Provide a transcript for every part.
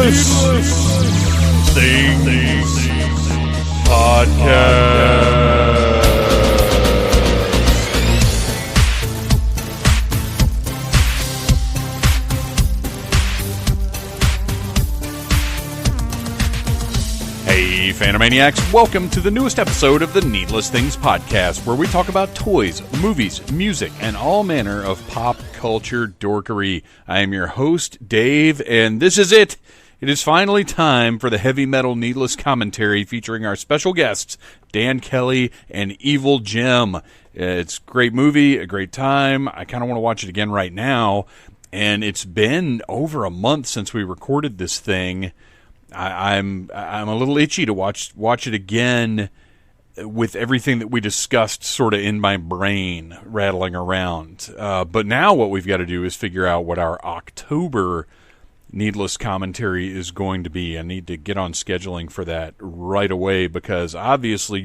Things Podcast. Hey, Phantomaniacs, welcome to the newest episode of the Needless Things Podcast, where we talk about toys, movies, music, and all manner of pop culture dorkery. I am your host, Dave, and this is it. It is finally time for the heavy metal needless commentary featuring our special guests, Dan Kelly and Evil Jim. It's a great movie, a great time. I kind of want to watch it again right now, and it's been over a month since we recorded this thing. I'm a little itchy to watch it again with everything that we discussed sort of in my brain rattling around. But now what we've got to do is figure out what our October needless commentary is going to be. I need to get on scheduling for that right away because obviously,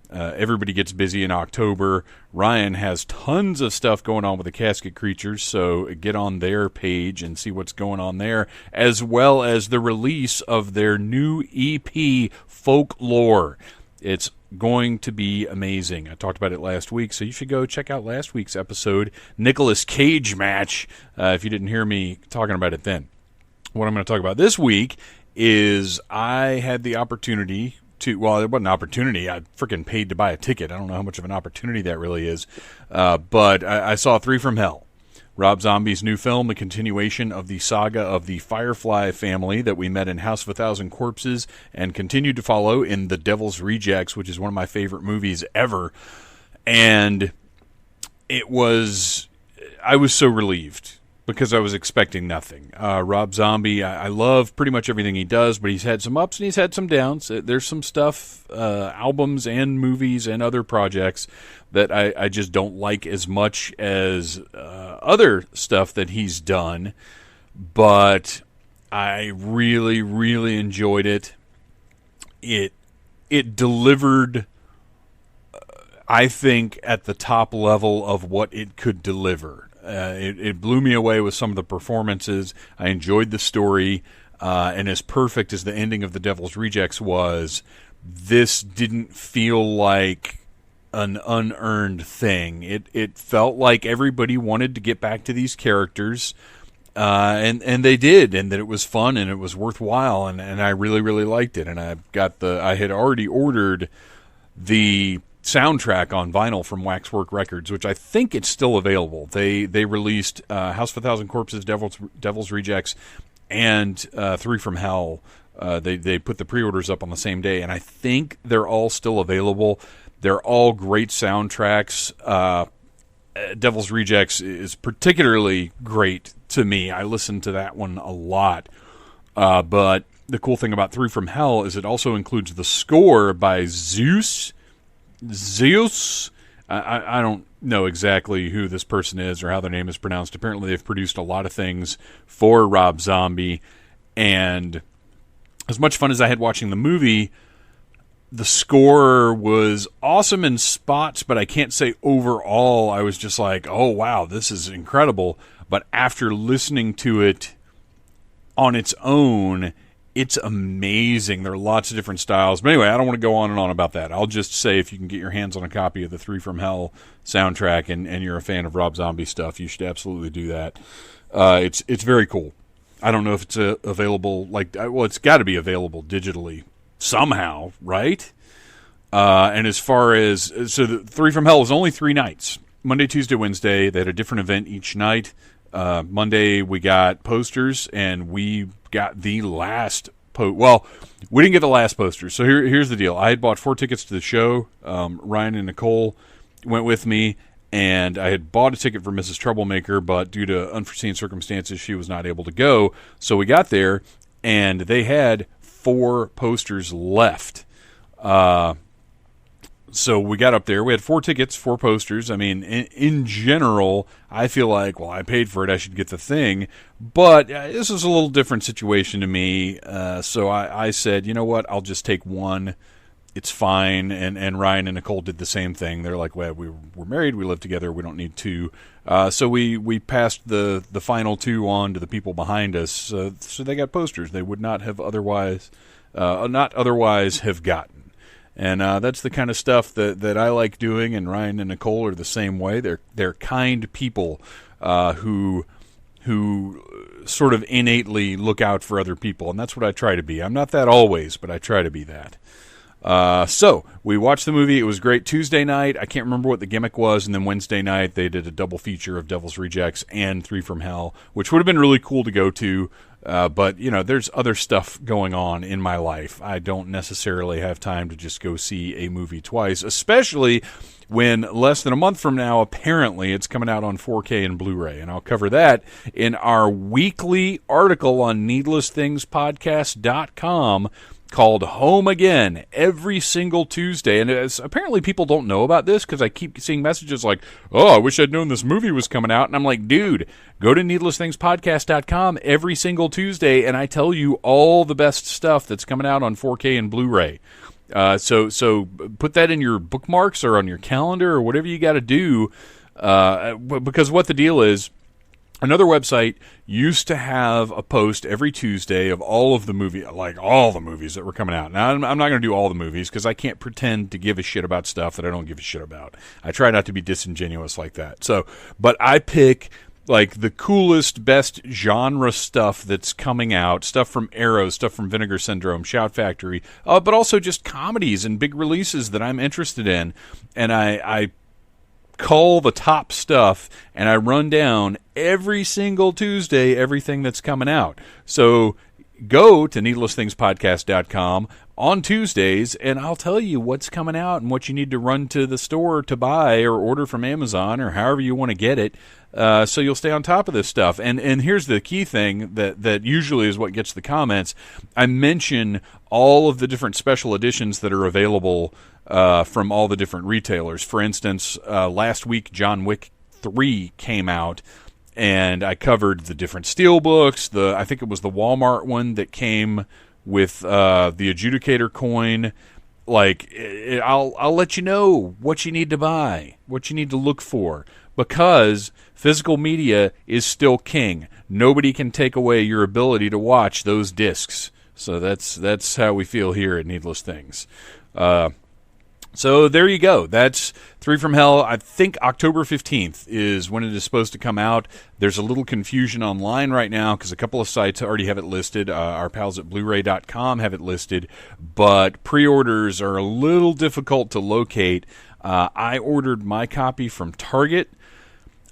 everybody gets busy in October. Ryan has tons of stuff going on with the Casket Creatures, so get on their page and see what's going on there, as well as the release of their new EP, Folklore. It's going to be amazing. I talked about it last week, so you should go check out last week's episode, Nicolas Cage match, if you didn't hear me talking about it then. What I'm going to talk about this week is I had the opportunity it wasn't an opportunity. I freaking paid to buy a ticket. I don't know how much of an opportunity that really is. But I saw Three from Hell, Rob Zombie's new film, the continuation of the saga of the Firefly family that we met in House of a Thousand Corpses and continued to follow in The Devil's Rejects, which is one of my favorite movies ever. And I was so relieved because I was expecting nothing. Rob Zombie, I love pretty much everything he does, but he's had some ups and he's had some downs. There's some stuff, albums and movies and other projects that I just don't like as much as other stuff that he's done. But I really, really enjoyed it. It delivered, I think, at the top level of what it could deliver. It blew me away with some of the performances. I enjoyed the story, and as perfect as the ending of The Devil's Rejects was, this didn't feel like an unearned thing. It felt like everybody wanted to get back to these characters, and they did, and that it was fun and it was worthwhile, and I really, really liked it. And I had already ordered the soundtrack on vinyl from Waxwork Records, which I think it's still available. They released House of a Thousand Corpses, Devil's Rejects, and Three from Hell. They put the pre-orders up on the same day, and I think they're all still available. They're all great soundtracks. Devil's Rejects is particularly great to me. I listened to that one a lot. But the cool thing about Three from Hell is it also includes the score by Zeus. I don't know exactly who this person is or how their name is pronounced. Apparently they've produced a lot of things for Rob Zombie, and as much fun as I had watching the movie, the score was awesome in spots, but I can't say overall I was just like, oh wow, this is incredible. But after listening to it on its own, it's amazing. There are lots of different styles. But anyway, I don't want to go on and on about that. I'll just say if you can get your hands on a copy of the Three from Hell soundtrack and you're a fan of Rob Zombie stuff, you should absolutely do that. It's very cool. I don't know if it's available. It's got to be available digitally somehow, right? And as far as... So the Three from Hell was only 3 nights. Monday, Tuesday, Wednesday. They had a different event each night. Monday we got posters, and we got the last we didn't get the last poster. So here's the deal. I had bought 4 tickets to the show. Ryan and Nicole went with me, and I had bought a ticket for Mrs. Troublemaker, but due to unforeseen circumstances, she was not able to go. So we got there, and they had 4 posters left. So we got up there. We had 4 tickets, 4 posters. I mean, in general, I feel like, well, I paid for it. I should get the thing. But this was a little different situation to me. So I said, you know what? I'll just take one it's fine. And Ryan and Nicole did the same thing. They're like, well, we're married, we live together, we don't need to. So we passed the final 2 on to the people behind us, so they got posters they would not have otherwise have gotten. And that's the kind of stuff that I like doing, and Ryan and Nicole are the same way. They're kind people who sort of innately look out for other people, and that's what I try to be. I'm not that always, but I try to be that. So we watched the movie. It was great. Tuesday night, I can't remember what the gimmick was, and then Wednesday night they did a double feature of Devil's Rejects and 3 from Hell, which would have been really cool to go to. But, there's other stuff going on in my life. I don't necessarily have time to just go see a movie twice, especially when less than a month from now, apparently, it's coming out on 4K and Blu-ray. And I'll cover that in our weekly article on needlessthingspodcast.com called Home Again every single Tuesday. And apparently people don't know about this because I keep seeing messages like, oh, I wish I'd known this movie was coming out. And I'm like, dude, go to needlessthingspodcast.com every single Tuesday and I tell you all the best stuff that's coming out on 4K and Blu-ray. So put that in your bookmarks or on your calendar or whatever you got to do, because what the deal is, another website used to have a post every Tuesday of all of the movies, like all the movies that were coming out. Now, I'm not going to do all the movies because I can't pretend to give a shit about stuff that I don't give a shit about. I try not to be disingenuous like that. But I pick like the coolest, best genre stuff that's coming out, stuff from Arrow, stuff from Vinegar Syndrome, Shout Factory, but also just comedies and big releases that I'm interested in. And I call the top stuff, and I run down every single Tuesday everything that's coming out. So go to needlessthingspodcast.com on Tuesdays, and I'll tell you what's coming out and what you need to run to the store to buy or order from Amazon or however you want to get it, so you'll stay on top of this stuff. And here's the key thing that usually is what gets the comments. I mention all of the different special editions that are available from all the different retailers. For instance, last week John Wick 3 came out, and I covered the different steelbooks. I think it was the Walmart one that came with the adjudicator coin. Like, I'll let you know what you need to buy, what you need to look for, because physical media is still king. Nobody can take away your ability to watch those discs. So that's how we feel here at Needless Things. So there you go. That's 3 from Hell. I think October 15th is when it is supposed to come out. There's a little confusion online right now because a couple of sites already have it listed. Our pals at Blu-ray.com have it listed, but pre-orders are a little difficult to locate. I ordered my copy from Target.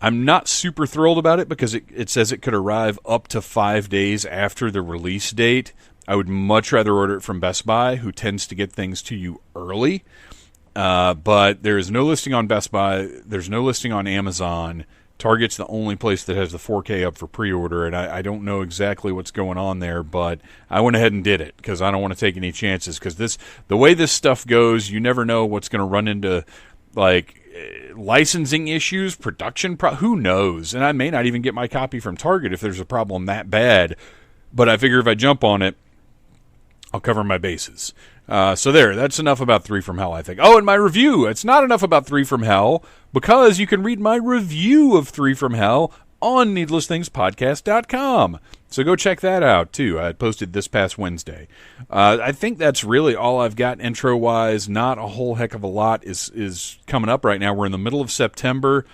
I'm not super thrilled about it because it says it could arrive up to 5 days after the release date. I would much rather order it from Best Buy, who tends to get things to you early. But there is no listing on Best Buy. There's no listing on Amazon. Target's the only place that has the 4K up for pre-order, and I don't know exactly what's going on there, but I went ahead and did it because I don't want to take any chances, because the way this stuff goes, you never know what's going to run into, like, licensing issues, production, who knows? And I may not even get my copy from Target if there's a problem that bad, but I figure if I jump on it, I'll cover my bases. So that's enough about 3 from Hell, I think. Oh, and my review. It's not enough about 3 from Hell, because you can read my review of 3 from Hell on needlessthingspodcast.com. So go check that out, too. I posted this past Wednesday. I think that's really all I've got intro-wise. Not a whole heck of a lot is coming up right now. We're in the middle of September.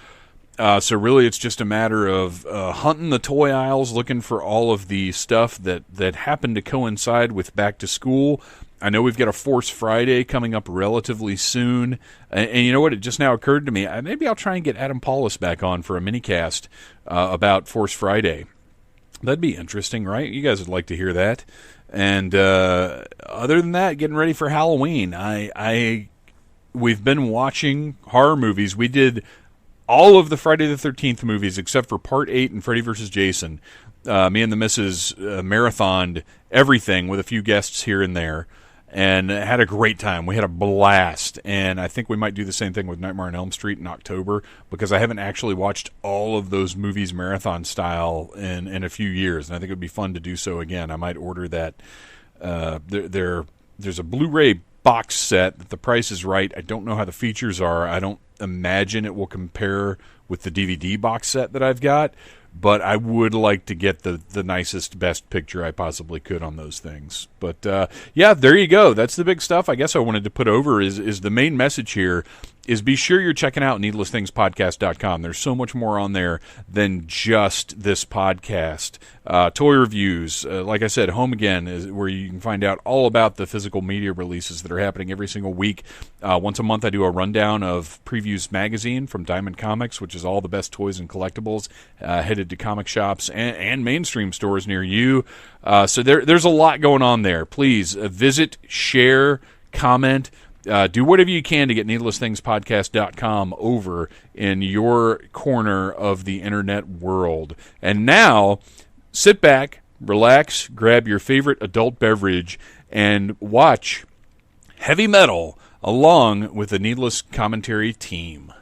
So really it's just a matter of hunting the toy aisles, looking for all of the stuff that happened to coincide with back to school. I know we've got a Force Friday coming up relatively soon. And you know what? It just now occurred to me. Maybe I'll try and get Adam Paulus back on for a mini-cast about Force Friday. That'd be interesting, right? You guys would like to hear that. And other than that, getting ready for Halloween. We've been watching horror movies. We did all of the Friday the 13th movies except for Part 8 and Freddy vs. Jason. Me and the missus marathoned everything with a few guests here and there, and had a great time. We had a blast, and I think we might do the same thing with Nightmare on Elm Street in October, because I haven't actually watched all of those movies marathon style in a few years, and I think it would be fun to do so again. I might order that. There's a Blu-ray box set that the price is right. I don't know how the features are. I don't imagine it will compare with the DVD box set that I've got, but I would like to get the nicest, best picture I possibly could on those things. But, yeah, there you go. That's the big stuff I guess I wanted to put over is the main message here is be sure you're checking out needlessthingspodcast.com. There's so much more on there than just this podcast. Toy reviews, like I said, Home Again is where you can find out all about the physical media releases that are happening every single week. Once a month I do a rundown of Previews Magazine from Diamond Comics, which is all the best toys and collectibles headed to comic shops and mainstream stores near you. So there's a lot going on there. Please visit, share, comment, do whatever you can to get needlessthingspodcast.com over in your corner of the internet world. And now, sit back, relax, grab your favorite adult beverage, and watch Heavy Metal along with the Needless Commentary team.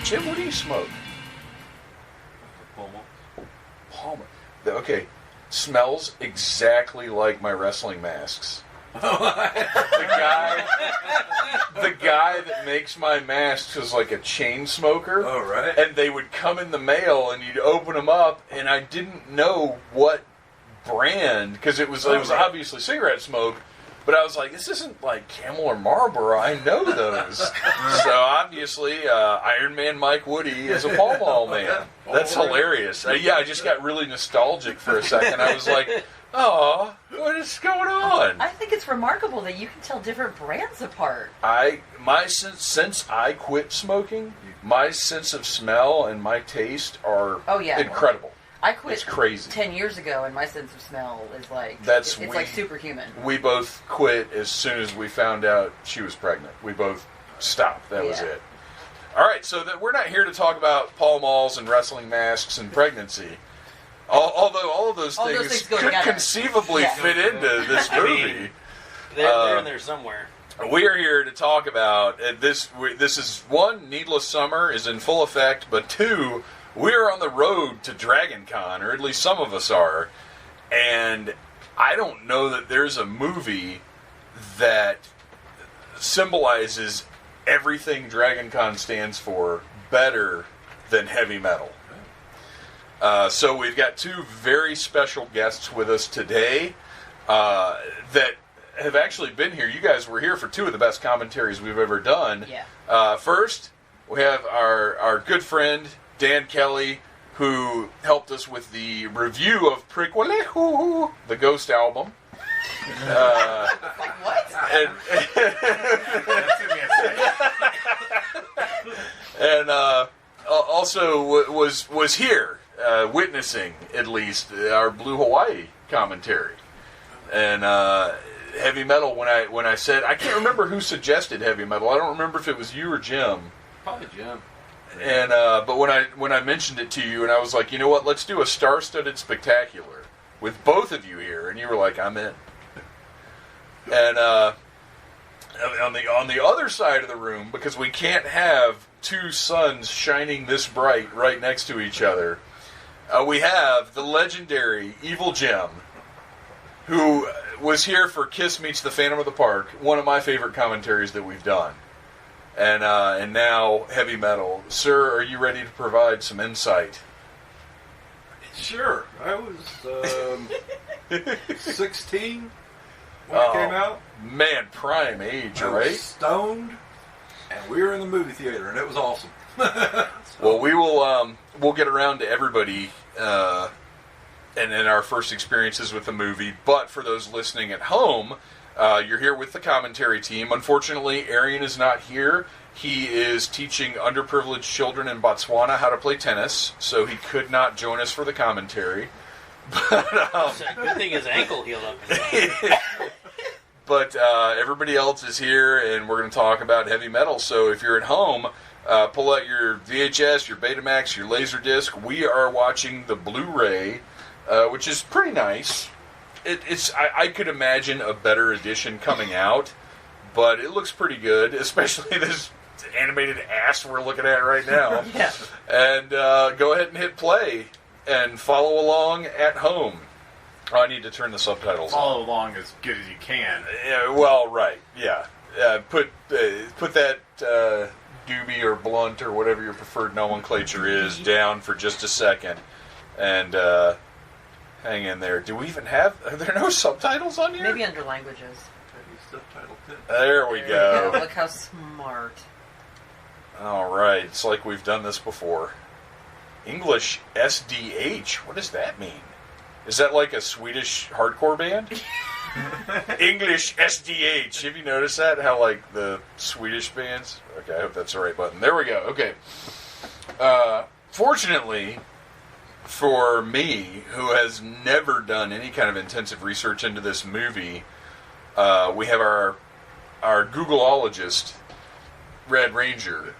Jim, what do you smoke? Palmer. Okay. Smells exactly like my wrestling masks. the guy that makes my masks is like a chain smoker. Oh, right. And they would come in the mail, and you'd open them up, and I didn't know what brand, because it was obviously cigarette smoke. But I was like, this isn't like Camel or Marlboro. I know those. So obviously, Iron Man Mike Woody is a Pall Mall man. That's hilarious. Yeah, I just got really nostalgic for a second. I was like, oh, what is going on? I think it's remarkable that you can tell different brands apart. Since I quit smoking, my sense of smell and my taste are incredible. I quit it's crazy. 10 years ago, and my sense of smell is like, it's like superhuman. We both quit as soon as we found out she was pregnant. We both stopped. That was it. All right, so we're not here to talk about Pall Malls and wrestling masks and pregnancy. Although all of those things could conceivably fit into this movie. They're in there somewhere. We are here to talk about this. This is one, Needless Summer is in full effect, but two, we're on the road to Dragon Con, or at least some of us are, and I don't know that there's a movie that symbolizes everything Dragon Con stands for better than Heavy Metal. So we've got two very special guests with us today that have actually been here. You guys were here for two of the best commentaries we've ever done. Yeah. First, we have our good friend Dan Kelly, who helped us with the review of Prequel, the Ghost album. What? And also was here, witnessing at least our Blue Hawaii commentary. And Heavy Metal. When I said, I can't remember who suggested Heavy Metal. I don't remember if it was you or Jim. Probably Jim. And but when I mentioned it to you, and I was like, you know what, let's do a star-studded spectacular with both of you here, and you were like, I'm in. And on the other side of the room, because we can't have two suns shining this bright right next to each other, we have the legendary Evil Jim, who was here for Kiss Meets the Phantom of the Park, one of my favorite commentaries that we've done. And now Heavy Metal. Sir, are you ready to provide some insight? Sure. I was 16 when it came out. Man, prime age, I right? was stoned, and we were in the movie theater, and it was awesome. Well, we'll get around to everybody and our first experiences with the movie. But for those listening at home, you're here with the commentary team. Unfortunately, Arian is not here. He is teaching underprivileged children in Botswana how to play tennis, so he could not join us for the commentary. But, Good thing his ankle healed up. but everybody else is here, and we're going to talk about heavy metal. So if you're at home, pull out your VHS, your Betamax, your Laserdisc. We are watching the Blu-ray, which is pretty nice. I could imagine a better edition coming out, but it looks pretty good, especially this animated ass we're looking at right now. Yeah. And go ahead and hit play and follow along at home. Oh, I need to turn the subtitles on. Follow along as good as you can. Yeah, well, right, yeah. Put that doobie or blunt or whatever your preferred nomenclature is down for just a second, and hang in there. Do we even have... Are there no subtitles on here? Maybe under languages. There we go. Look how smart. All right, it's like we've done this before. English SDH. What does that mean? Is that like a Swedish hardcore band? English SDH. Have you noticed that? How like the Swedish bands? Okay, I hope that's the right button. There we go. Okay. Fortunately for me, who has never done any kind of intensive research into this movie, we have our Googleologist, Red Ranger,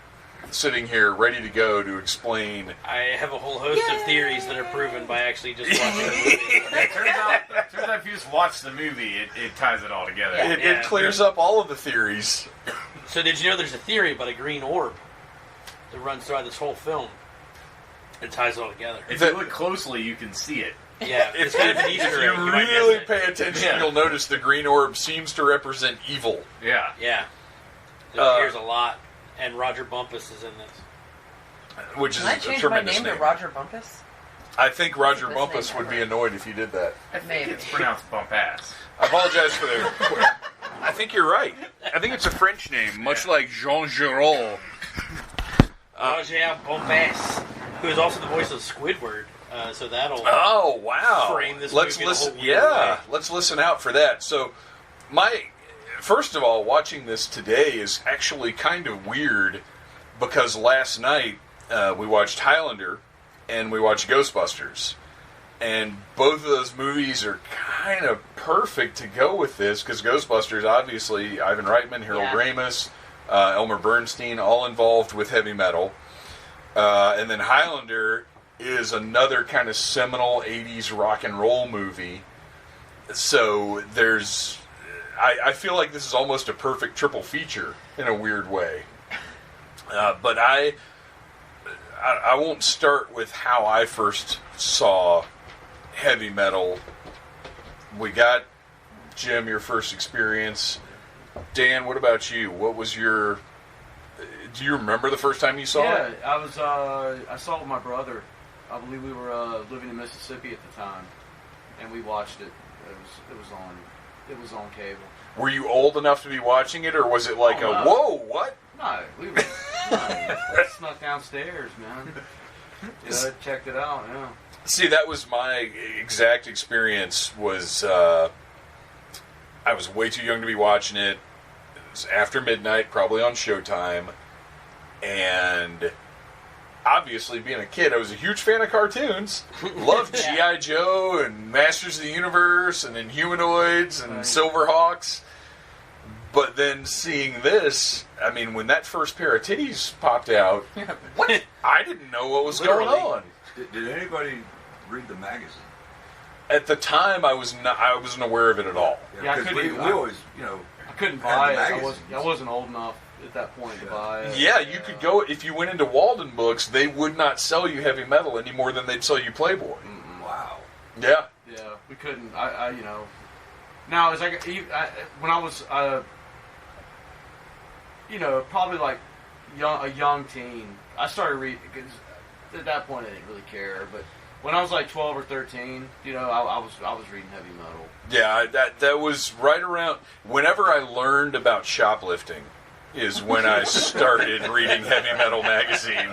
sitting here ready to go to explain. I have a whole host of theories that are proven by actually just watching the movie. It turns out if you just watch the movie, it ties it all together. Yeah. It clears up all of the theories. So did you know there's a theory about a green orb that runs throughout this whole film? It ties it all together. If you look closely, you can see it. Yeah, it's kind of an Easter If egg. you You might really miss it. pay attention, Yeah. you'll notice the green orb seems to represent evil. Yeah. Yeah. There's a lot. And Rodger Bumpass is in this. Which Can is I a change my tremendous name name. to Rodger Bumpass? I think Rodger This name Bumpass would be ever. annoyed if you did that. I think Maybe. it's pronounced Bumpass. I apologize for the... I think you're right. I think it's a French name, much like Jean Giraud. Rodger Bumpass, who is also the voice of Squidward. So that'll... Oh, wow. Frame this let's movie in a listen. whole weird Yeah, way. let's listen out for that. So, first of all, watching this today is actually kind of weird because last night we watched Highlander and we watched Ghostbusters, and both of those movies are kind of perfect to go with this because Ghostbusters, obviously, Ivan Reitman, Harold Yeah. Ramis, Elmer Bernstein, all involved with heavy metal, and then Highlander is another kind of seminal 80s rock and roll movie. So there's... I feel like this is almost a perfect triple feature in a weird way. But I won't start with how I first saw heavy metal. We got, Jim, your first experience. Dan, what about you? What was your... Do you remember the first time you saw it? Yeah, I saw it with my brother. I believe we were living in Mississippi at the time, and we watched it. It was on cable. Were you old enough to be watching it, or was it like Oh, no. whoa, what? No, we snuck downstairs, man. Checked it out. Yeah. See, that was my exact experience. I was way too young to be watching it. It was after midnight, probably on Showtime, and obviously, being a kid, I was a huge fan of cartoons. Loved G.I. Joe and Masters of the Universe and Inhumanoids and Silverhawks. But then seeing this, I mean, when that first pair of titties popped out, what? I didn't know what was going on. Did anybody read the magazine? At the time, I wasn't aware of it at all. Yeah, I 'cause couldn't- we always, I couldn't had buy the it. magazines. I wasn't old enough at that point to buy it. Yeah, you could go, if you went into Walden Books, they would not sell you heavy metal any more than they'd sell you Playboy. Wow. Yeah. Yeah, we couldn't. Now as when I was, probably like a young teen, I started reading because at that point I didn't really care. But when I was like 12 or 13, I was reading heavy metal. Yeah, that was right around whenever I learned about shoplifting is when I started reading Heavy Metal magazine.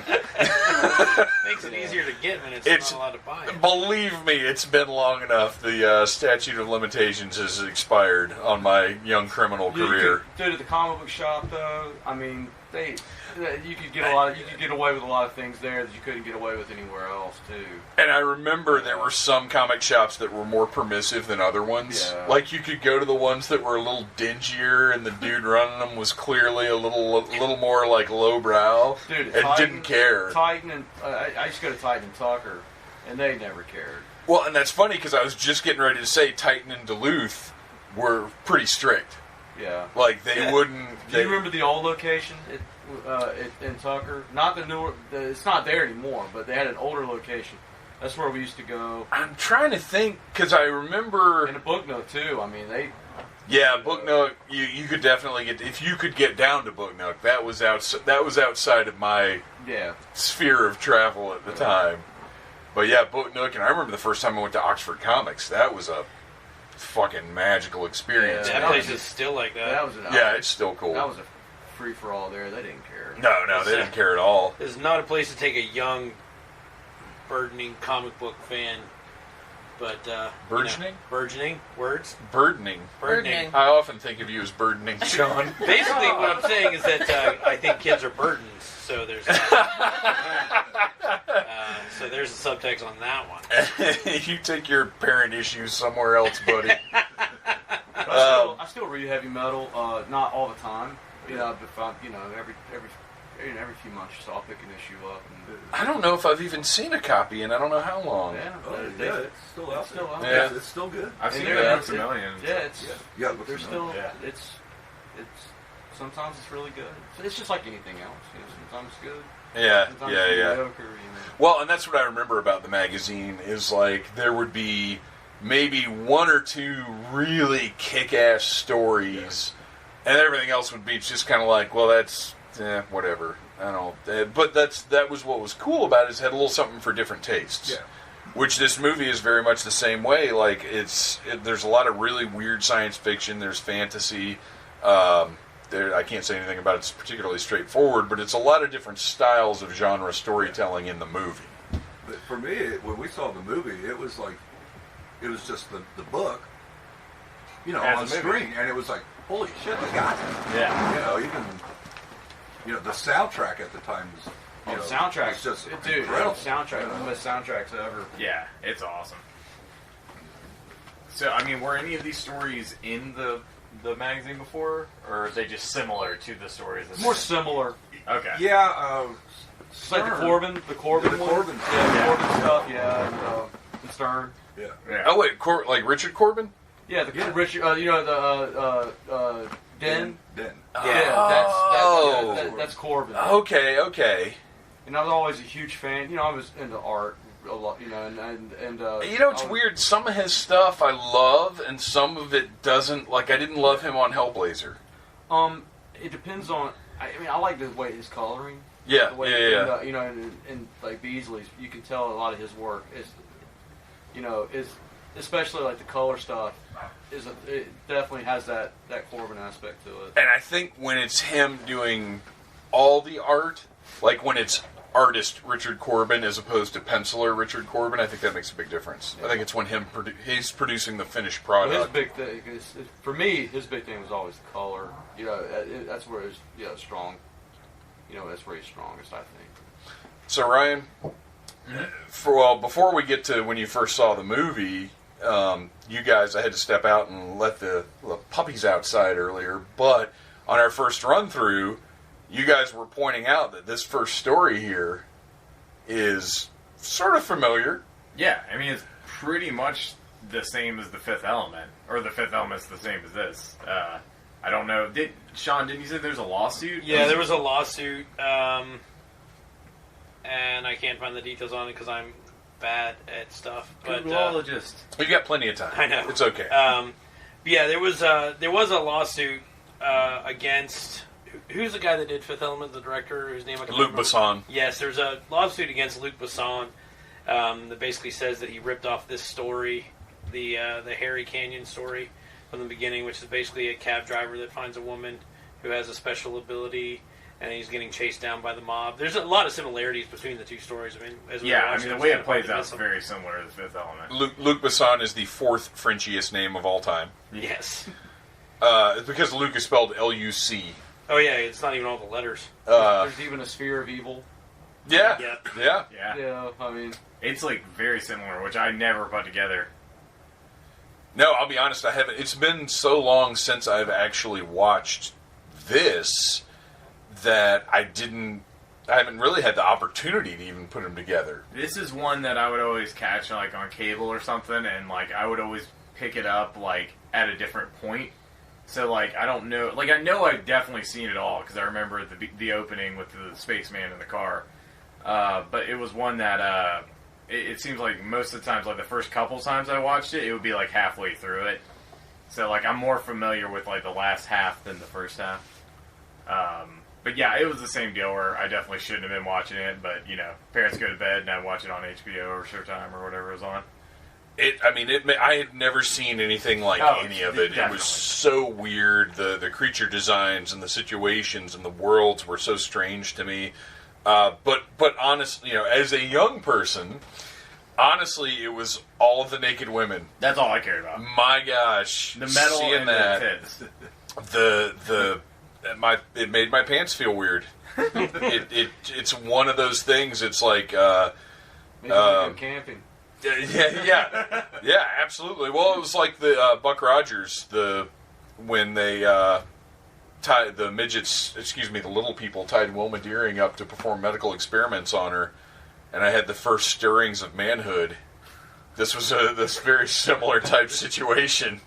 Makes it easier to get when it's not allowed to buy it. Believe me, it's been long enough. The statute of limitations has expired on my young criminal career. Dude, at the comic book shop, though, I mean, you could get away with a lot of things there that you couldn't get away with anywhere else too. And I remember there were some comic shops that were more permissive than other ones. Yeah. Like you could go to the ones that were a little dingier, and the dude running them was clearly a little more like lowbrow, dude, and didn't care. Titan and I used to go to Titan and Tucker, and they never cared. Well, and that's funny because I was just getting ready to say Titan and Duluth were pretty strict. Yeah, like they wouldn't. Do you remember the old location? In Tucker, not the newer. It's not there anymore, but they had an older location. That's where we used to go. I'm trying to think because I remember. And a Book Nook too. I mean, they. Yeah, Book Nook. You could definitely get if you could get down to Book Nook. That was outside of my sphere of travel at the time. But yeah, Book Nook, and I remember the first time I went to Oxford Comics. That was a fucking magical experience. Yeah, that place is still like that. It's still cool. That was a free for all there. They didn't care. No, they didn't care at all. It's not a place to take a young, burgeoning comic book fan. But burgeoning, burgeoning words, burdening. I often think of you as burdening, Sean. Basically, what I'm saying is that I think kids are burdens. So there's there's a subtext on that one. You take your parent issues somewhere else, buddy. I still read heavy metal, not all the time. But every few months, so I'll pick an issue up. I don't know if I've even seen a copy, and I don't know how long. It's still out there. Yeah, it's still good. I've seen it a million. There's still it's sometimes it's really good. It's just like anything else. Sometimes it's good. Yeah. Mediocre, Well, and that's what I remember about the magazine is like there would be maybe one or two really kick-ass stories, and everything else would be just kind of like, well, that's whatever. I don't. But that was what was cool about it. Is it had a little something for different tastes. Yeah. Which this movie is very much the same way. Like there's a lot of really weird science fiction. There's fantasy. I can't say anything about it's particularly straightforward, but it's a lot of different styles of genre storytelling in the movie. But for me, when we saw the movie, it was just the book, on screen, and it was like, holy shit, they got it. Yeah. Even the soundtrack at the time was. The soundtrack was just incredible. Soundtrack, one of the best soundtracks ever. Yeah, it's awesome. So, I mean, were any of these stories in the magazine before, or are they just similar to the stories? More similar. Okay. Yeah. It's like the Corben one. Corbin stuff. And Stern. Yeah. Oh wait, like Richard Corben? Yeah, Richard. Den. Den. Yeah, that's Corben. Okay. And I was always a huge fan. I was into art a lot. And it's weird. Some of his stuff I love, and some of it doesn't. Like I didn't love him on Hellblazer. It depends on. I like the way his coloring. Yeah, the way, yeah. And like Beasley's, you can tell a lot of his work is especially like the color stuff. It definitely has that Corben aspect to it. And I think when it's him doing all the art, like when it's artist Richard Corben as opposed to penciler Richard Corben, I think that makes a big difference. Yeah. I think it's when he's producing the finished product. Well, his big thing for me, his big thing was always the color. That's where he's strong. That's where he's strongest, I think. So Ryan, before we get to when you first saw the movie, you guys, I had to step out and let the puppies outside earlier, but on our first run through, you guys were pointing out that this first story here is sort of familiar. Yeah, I mean, it's pretty much the same as The Fifth Element, or The Fifth Element's the same as this. I don't know. Sean, didn't you say there's a lawsuit? Yeah, there was a lawsuit, and I can't find the details on it because I'm bad at stuff. But Googleologist. You got plenty of time. I know. It's okay. Yeah, there was a lawsuit against who's the guy that did Fifth Element, the director whose name I can Luc remember. Besson. Yes, there's a lawsuit against Luc Besson that basically says that he ripped off this story, the Harry Canyon story from the beginning, which is basically a cab driver that finds a woman who has a special ability and he's getting chased down by the mob. There's a lot of similarities between the two stories. I mean, as we the way it plays out is very similar to The Fifth Element. Luc Besson is the fourth Frenchiest name of all time. Yes. Because Luc is spelled L-U-C. Oh yeah, it's not even all the letters. There's even a sphere of evil. Yeah. Yeah, I mean... It's, like, very similar, which I never put together. No, I'll be honest, I haven't. It's been so long since I've actually watched this that I haven't really had the opportunity to even put them together. This is one that I would always catch, like, on cable or something, and, like, I would always pick it up, like, at a different point. So, like, I don't know. Like, I know I've definitely seen it all, because I remember the opening with the spaceman in the car. But it was one that, it seems like most of the times, like, the first couple times I watched it, it would be, like, halfway through it. So, like, I'm more familiar with, like, the last half than the first half. But, yeah, it was the same deal where I definitely shouldn't have been watching it, but, you know, parents go to bed and I watch it on HBO or Showtime or whatever it was on. I had never seen anything like any of it. Definitely. It was so weird. The creature designs and the situations and the worlds were so strange to me. But honestly, you know, as a young person, honestly, it was all of the naked women. That's all I cared about. My gosh, the metal seeing and that, the tits. It made my pants feel weird. It's one of those things. It's like Maybe go camping. Yeah, absolutely. Well, it was like the Buck Rogers, when they tied the midgets, the little people tied Wilma Deering up to perform medical experiments on her, and I had the first stirrings of manhood. This was this very similar type situation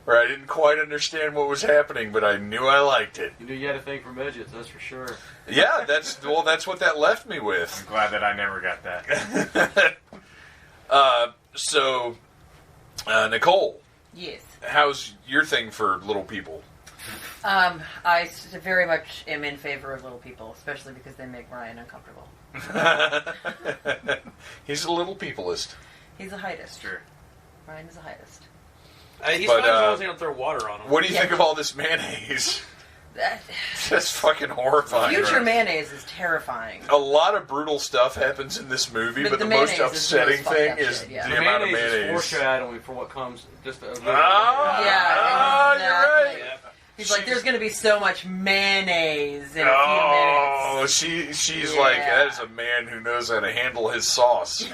where I didn't quite understand what was happening, but I knew I liked it. You knew you had a thing for midgets, that's for sure. Yeah, that's what that left me with. I'm glad that I never got that. So, Nicole. Yes. How's your thing for little people? I very much am in favor of little people, especially because they make Ryan uncomfortable. He's a little peopleist. He's a heightist. Sure. Ryan is a heightist. He's fine as long as they don't throw water on him. What do you think of all this mayonnaise? That's fucking horrifying. Future mayonnaise is terrifying. A lot of brutal stuff happens in this movie, but the most upsetting thing is the amount of mayonnaise. Is foreshadowing for what comes just a little you're right. Yeah. He's like, there's going to be so much mayonnaise in a few minutes. She's like, that is a man who knows how to handle his sauce.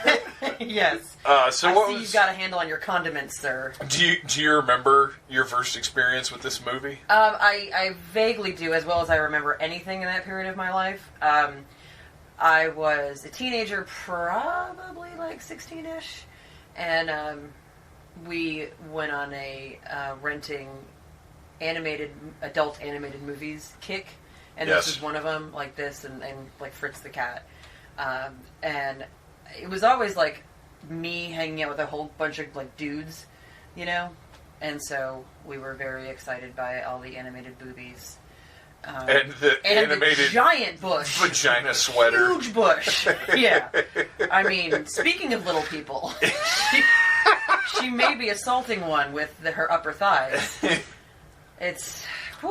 Yes. So you've got a handle on your condiments, sir. Do you remember your first experience with this movie? I vaguely do, as well as I remember anything in that period of my life. I was a teenager, probably like 16-ish, and we went on a renting adult animated movies kick, and this is one of them, like this and like Fritz the Cat, and it was always like me hanging out with a whole bunch of like dudes, you know, and so we were very excited by all the animated boobies. And the animated the giant bush, vagina sweater, huge bush. Yeah, I mean, speaking of little people, she may be assaulting one with her upper thighs. It's a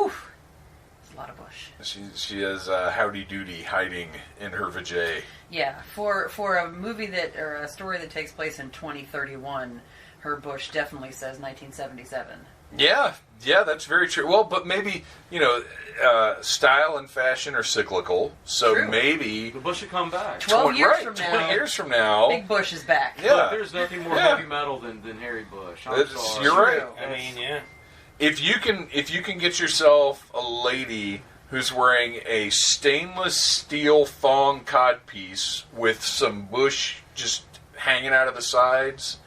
lot of bush. She has howdy doody hiding in her vajay. Yeah, for a movie or a story that takes place in 2031, her bush definitely says 1977. Yeah, that's very true. Well, but maybe, you know, style and fashion are cyclical, so true. Maybe the bush should come back. 20 years from now, Big Bush is back. Yeah, look, there's nothing more heavy metal than Harry Bush. I'm sorry. You're right. I mean, yeah. If you can get yourself a lady who's wearing a stainless steel thong codpiece with some bush just hanging out of the sides,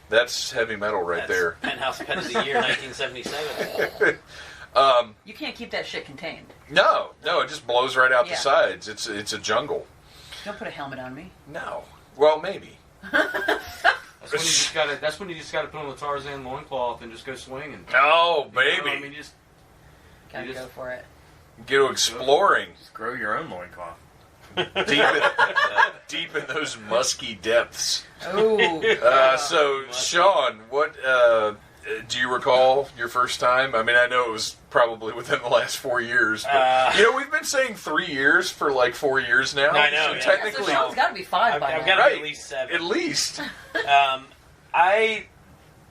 that's heavy metal there. Penthouse Pet of the Year, 1977. You can't keep that shit contained. No, it just blows right out the sides. It's a jungle. Don't put a helmet on me. No. Well, maybe. That's when you just gotta put on the Tarzan loincloth and just go swinging. Oh, baby. You know, I mean, gotta go for it. Go exploring. Just grow your own loincloth. Deep in those musky depths. Oh. So, Sean, what Do you recall your first time? I mean, I know it was probably within the last 4 years, but we've been saying 3 years for like 4 years now. I know. So technically, so Sean's got to be 5 by now. I've got to be at least 7. At least. I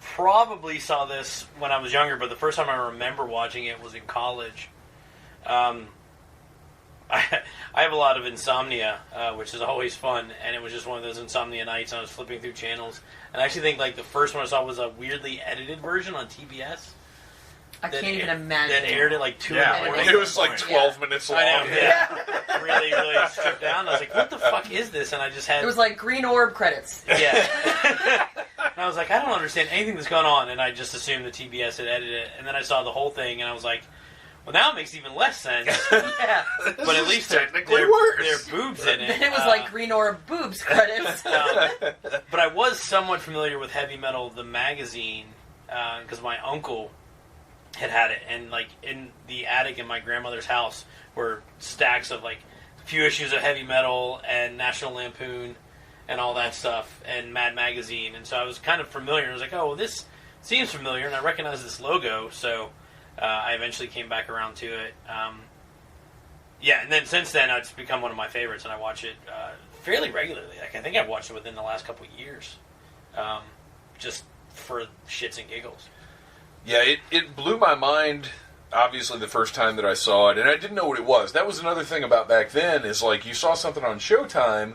probably saw this when I was younger, but the first time I remember watching it was in college. I have a lot of insomnia, which is always fun, and it was just one of those insomnia nights. I was flipping through channels, and I actually think like the first one I saw was a weirdly edited version on TBS. I can't even imagine. That aired at like 2 in the morning. It was like 12 minutes long. I know, yeah. Really, really stripped down. I was like, what the fuck is this? And I just had... It was like green orb credits. Yeah. And I was like, I don't understand anything that's going on, and I just assumed the TBS had edited it, and then I saw the whole thing, and I was like, well, now it makes even less sense. Yeah. But at least technically worse. There are boobs in it. Then it was like green orb boobs credits. But I was somewhat familiar with Heavy Metal, the magazine, because my uncle had it, and like in the attic in my grandmother's house were stacks of like a few issues of Heavy Metal and National Lampoon and all that stuff, and Mad Magazine, and so I was kind of familiar. I was like, oh, well, this seems familiar, and I recognize this logo, so... I eventually came back around to it. And then since then, it's become one of my favorites, and I watch it fairly regularly. Like, I think I've watched it within the last couple of years, just for shits and giggles. Yeah, it blew my mind, obviously, the first time that I saw it, and I didn't know what it was. That was another thing about back then, is like, you saw something on Showtime,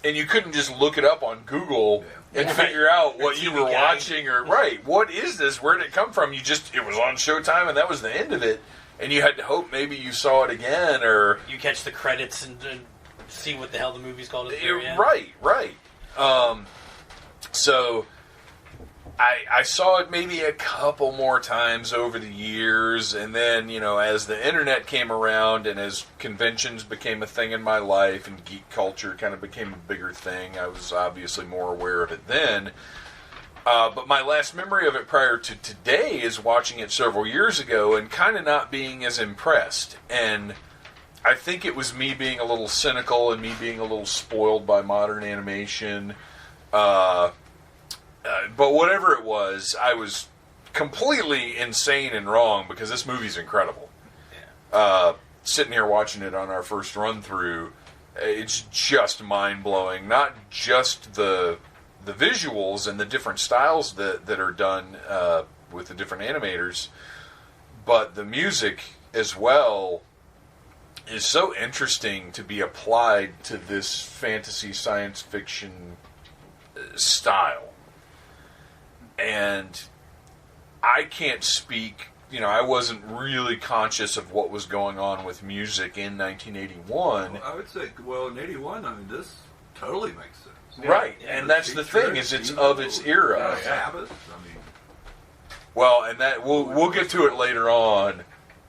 and you couldn't just look it up on Google and figure out what you were watching or what is this? Where did it come from? It was on Showtime and that was the end of it. And you had to hope maybe you saw it again or you catch the credits and see what the hell the movie's called. Right. So I saw it maybe a couple more times over the years, and then, as the internet came around and as conventions became a thing in my life and geek culture kind of became a bigger thing, I was obviously more aware of it then. But my last memory of it prior to today is watching it several years ago and kind of not being as impressed. And I think it was me being a little cynical and me being a little spoiled by modern animation. But whatever it was, I was completely insane and wrong because this movie's incredible. Yeah. Sitting here watching it on our first run-through, it's just mind-blowing. Not just the visuals and the different styles that are done with the different animators, but the music as well is so interesting to be applied to this fantasy science fiction style. And I can't speak, I wasn't really conscious of what was going on with music in 1981. Well, I would say, in 81, this totally makes sense. Right, and that's the thing, is it's of its era. Sabbath, Well, and that we'll get to it later on,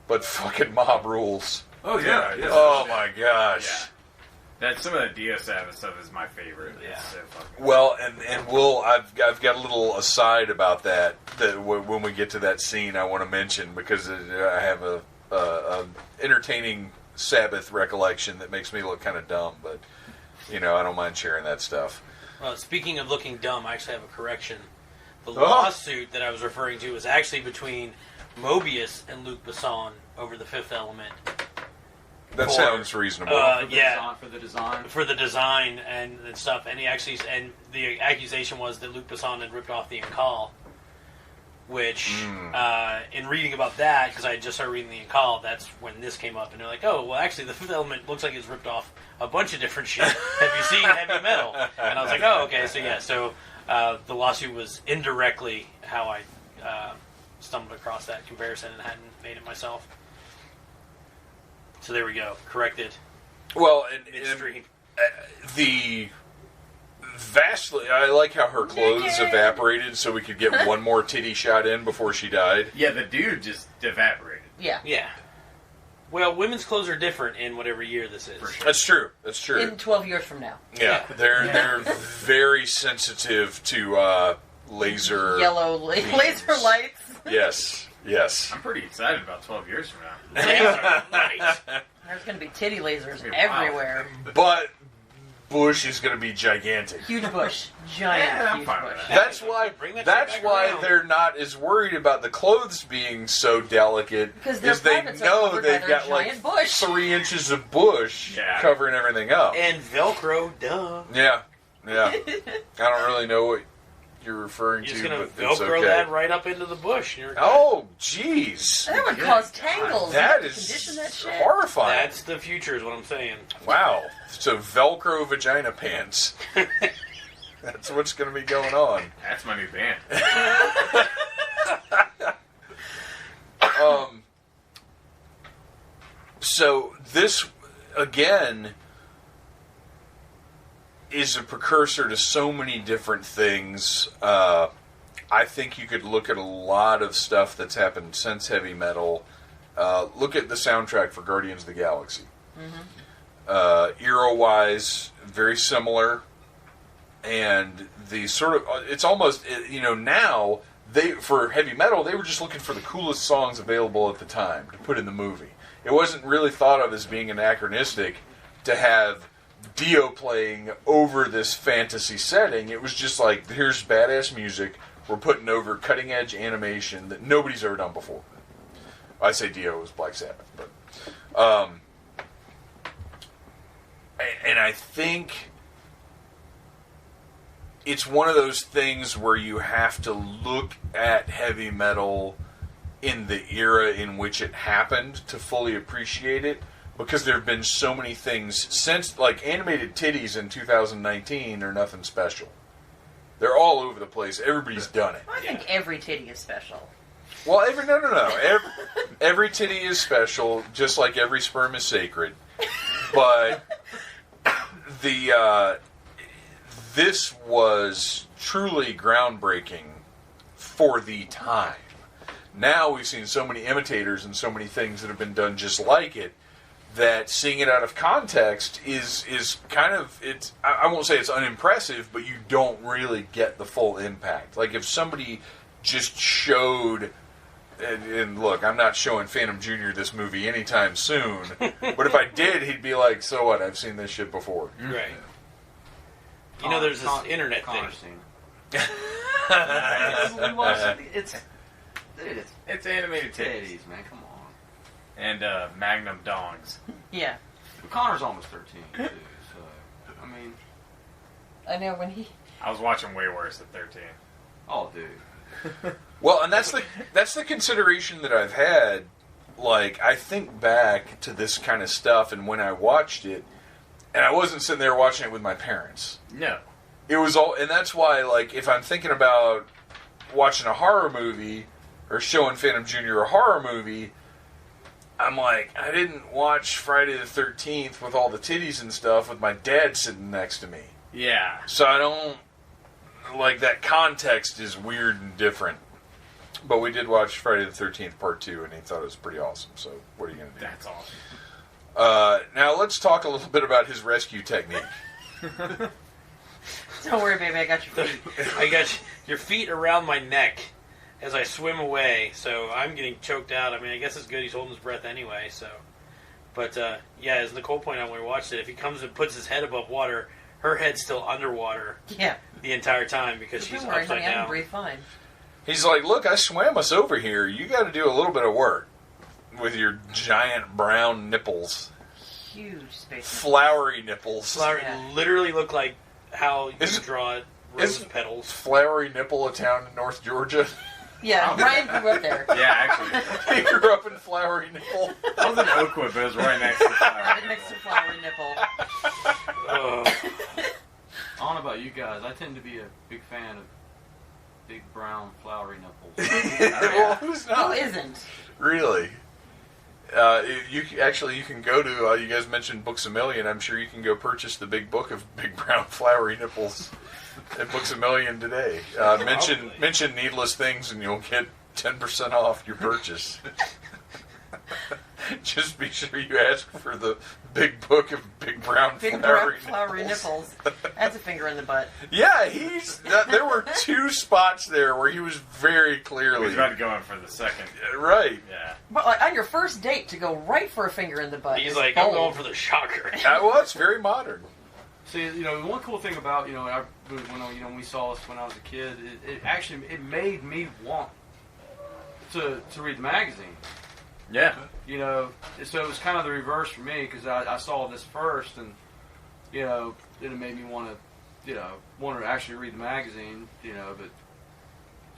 but fucking Mob rules. Oh, yeah. Oh, my gosh. Yeah. That some of the Dio Sabbath stuff is my favorite. Yeah. It's so fucking Well, and I've got a little aside about that when we get to that scene I want to mention, because I have a entertaining Sabbath recollection that makes me look kind of dumb, but I don't mind sharing that stuff. Well, speaking of looking dumb, I actually have a correction. The lawsuit that I was referring to was actually between Mobius and Luc Besson over The Fifth Element. That sounds reasonable. For the design and stuff, and the accusation was that Luc Besson had ripped off the Incal, which in reading about that, because I had just started reading the Incal, that's when this came up, and they're like, oh, well, actually, The Fifth Element looks like it's ripped off a bunch of different shit. Have you seen Heavy Metal? And I was like, oh, okay, so the lawsuit was indirectly how I stumbled across that comparison and hadn't made it myself. So there we go. Corrected. Well, midstream. I like how her clothes evaporated so we could get one more titty shot in before she died. Yeah, the dude just evaporated. Yeah. Well, women's clothes are different in whatever year this is. For sure. That's true. In 12 years from now. Yeah, they're very sensitive to laser... Yellow laser lights. Yes. I'm pretty excited about 12 years from now. Laser lights. There's going to be titty lasers everywhere. But bush is going to be gigantic. Huge bush. Giant huge bush. That's why they're not as worried about the clothes being so delicate, because they know they've got like bush. 3 inches of bush covering everything up. And Velcro, duh. Yeah. I don't really know what you're referring to. You're just going to Velcro that right up into the bush. Oh, jeez. That would cause tangles. That is horrifying. That's the future is what I'm saying. Wow. So Velcro vagina pants. That's what's going to be going on. That's my new band. So this, again, is a precursor to so many different things. I think you could look at a lot of stuff that's happened since heavy metal. Look at the soundtrack for Guardians of the Galaxy. Mm-hmm. Era-wise, very similar. And the sort of, it's almost, now, for heavy metal, they were just looking for the coolest songs available at the time to put in the movie. It wasn't really thought of as being anachronistic to have Dio playing over this fantasy setting. It was just like, here's badass music, we're putting over cutting-edge animation that nobody's ever done before. I say Dio was Black Sabbath, but... and I think it's one of those things where you have to look at heavy metal in the era in which it happened to fully appreciate it, because there have been so many things since, like animated titties in 2019 are nothing special. They're all over the place. Everybody's done it. I think every titty is special. Well, no. Every titty is special, just like every sperm is sacred. But this was truly groundbreaking for the time. Now we've seen so many imitators and so many things that have been done just like it, that seeing it out of context is kind of, I won't say it's unimpressive, but you don't really get the full impact. Like if somebody just showed, and look, I'm not showing Phantom Jr. this movie anytime soon, but if I did, he'd be like, so what, I've seen this shit before. Right. There's this internet thing. It's animated titties, man, come on. And Magnum dongs. Yeah. But Connor's almost 13, too, so, I mean... I know when I was watching way worse at 13. Oh, dude. Well, and that's the consideration that I've had. Like, I think back to this kind of stuff, and when I watched it, and I wasn't sitting there watching it with my parents. No. It was all, and that's why, like, if I'm thinking about watching a horror movie, or showing Phantom Jr. a horror movie, I'm like, I didn't watch Friday the 13th with all the titties and stuff with my dad sitting next to me. Yeah. So I don't, like, that context is weird and different. But we did watch Friday the 13th Part 2, and he thought it was pretty awesome, so what are you going to do? That's awesome. Now let's talk a little bit about his rescue technique. Don't worry, baby, I got your feet. I got your feet around my neck as I swim away, so I'm getting choked out. I mean, I guess it's good he's holding his breath anyway, so. But, yeah, as Nicole pointed out when we watched it, if he comes and puts his head above water, her head's still underwater the entire time because she's upside down. I can breathe fine. He's like, look, I swam us over here. You got to do a little bit of work with your giant brown nipples. Huge space. Flowery nipples. Flowery literally look like how you draw rose petals. Flowery Nipple a town in North Georgia? Yeah, Ryan grew up there. Yeah, actually. He grew up in Flowery Nipple. I was in Oakwood, but it was right next to Flowery Right next to Flowery Nipple. I don't know about you guys. I tend to be a big fan of big brown flowery nipples. Well, who's not? Who isn't? Really? You can go to, you guys mentioned Books A Million. I'm sure you can go purchase the big book of big brown flowery nipples at Books A Million today. Mention Needless Things and you'll get 10% off your purchase. Just be sure you ask for the big book of big brown flowery nipples. That's a finger in the butt. Yeah, there were 2 spots there where he was very clearly... He's about to go in for the second. Right. Yeah. But like, on your first date, to go right for a finger in the butt. He's like, I'm going for the shocker. Well, it's very modern. See, one cool thing about when we saw this when I was a kid, it made me want to read the magazine. Yeah. So it was kind of the reverse for me because I saw this first, and then it made me want to actually read the magazine. But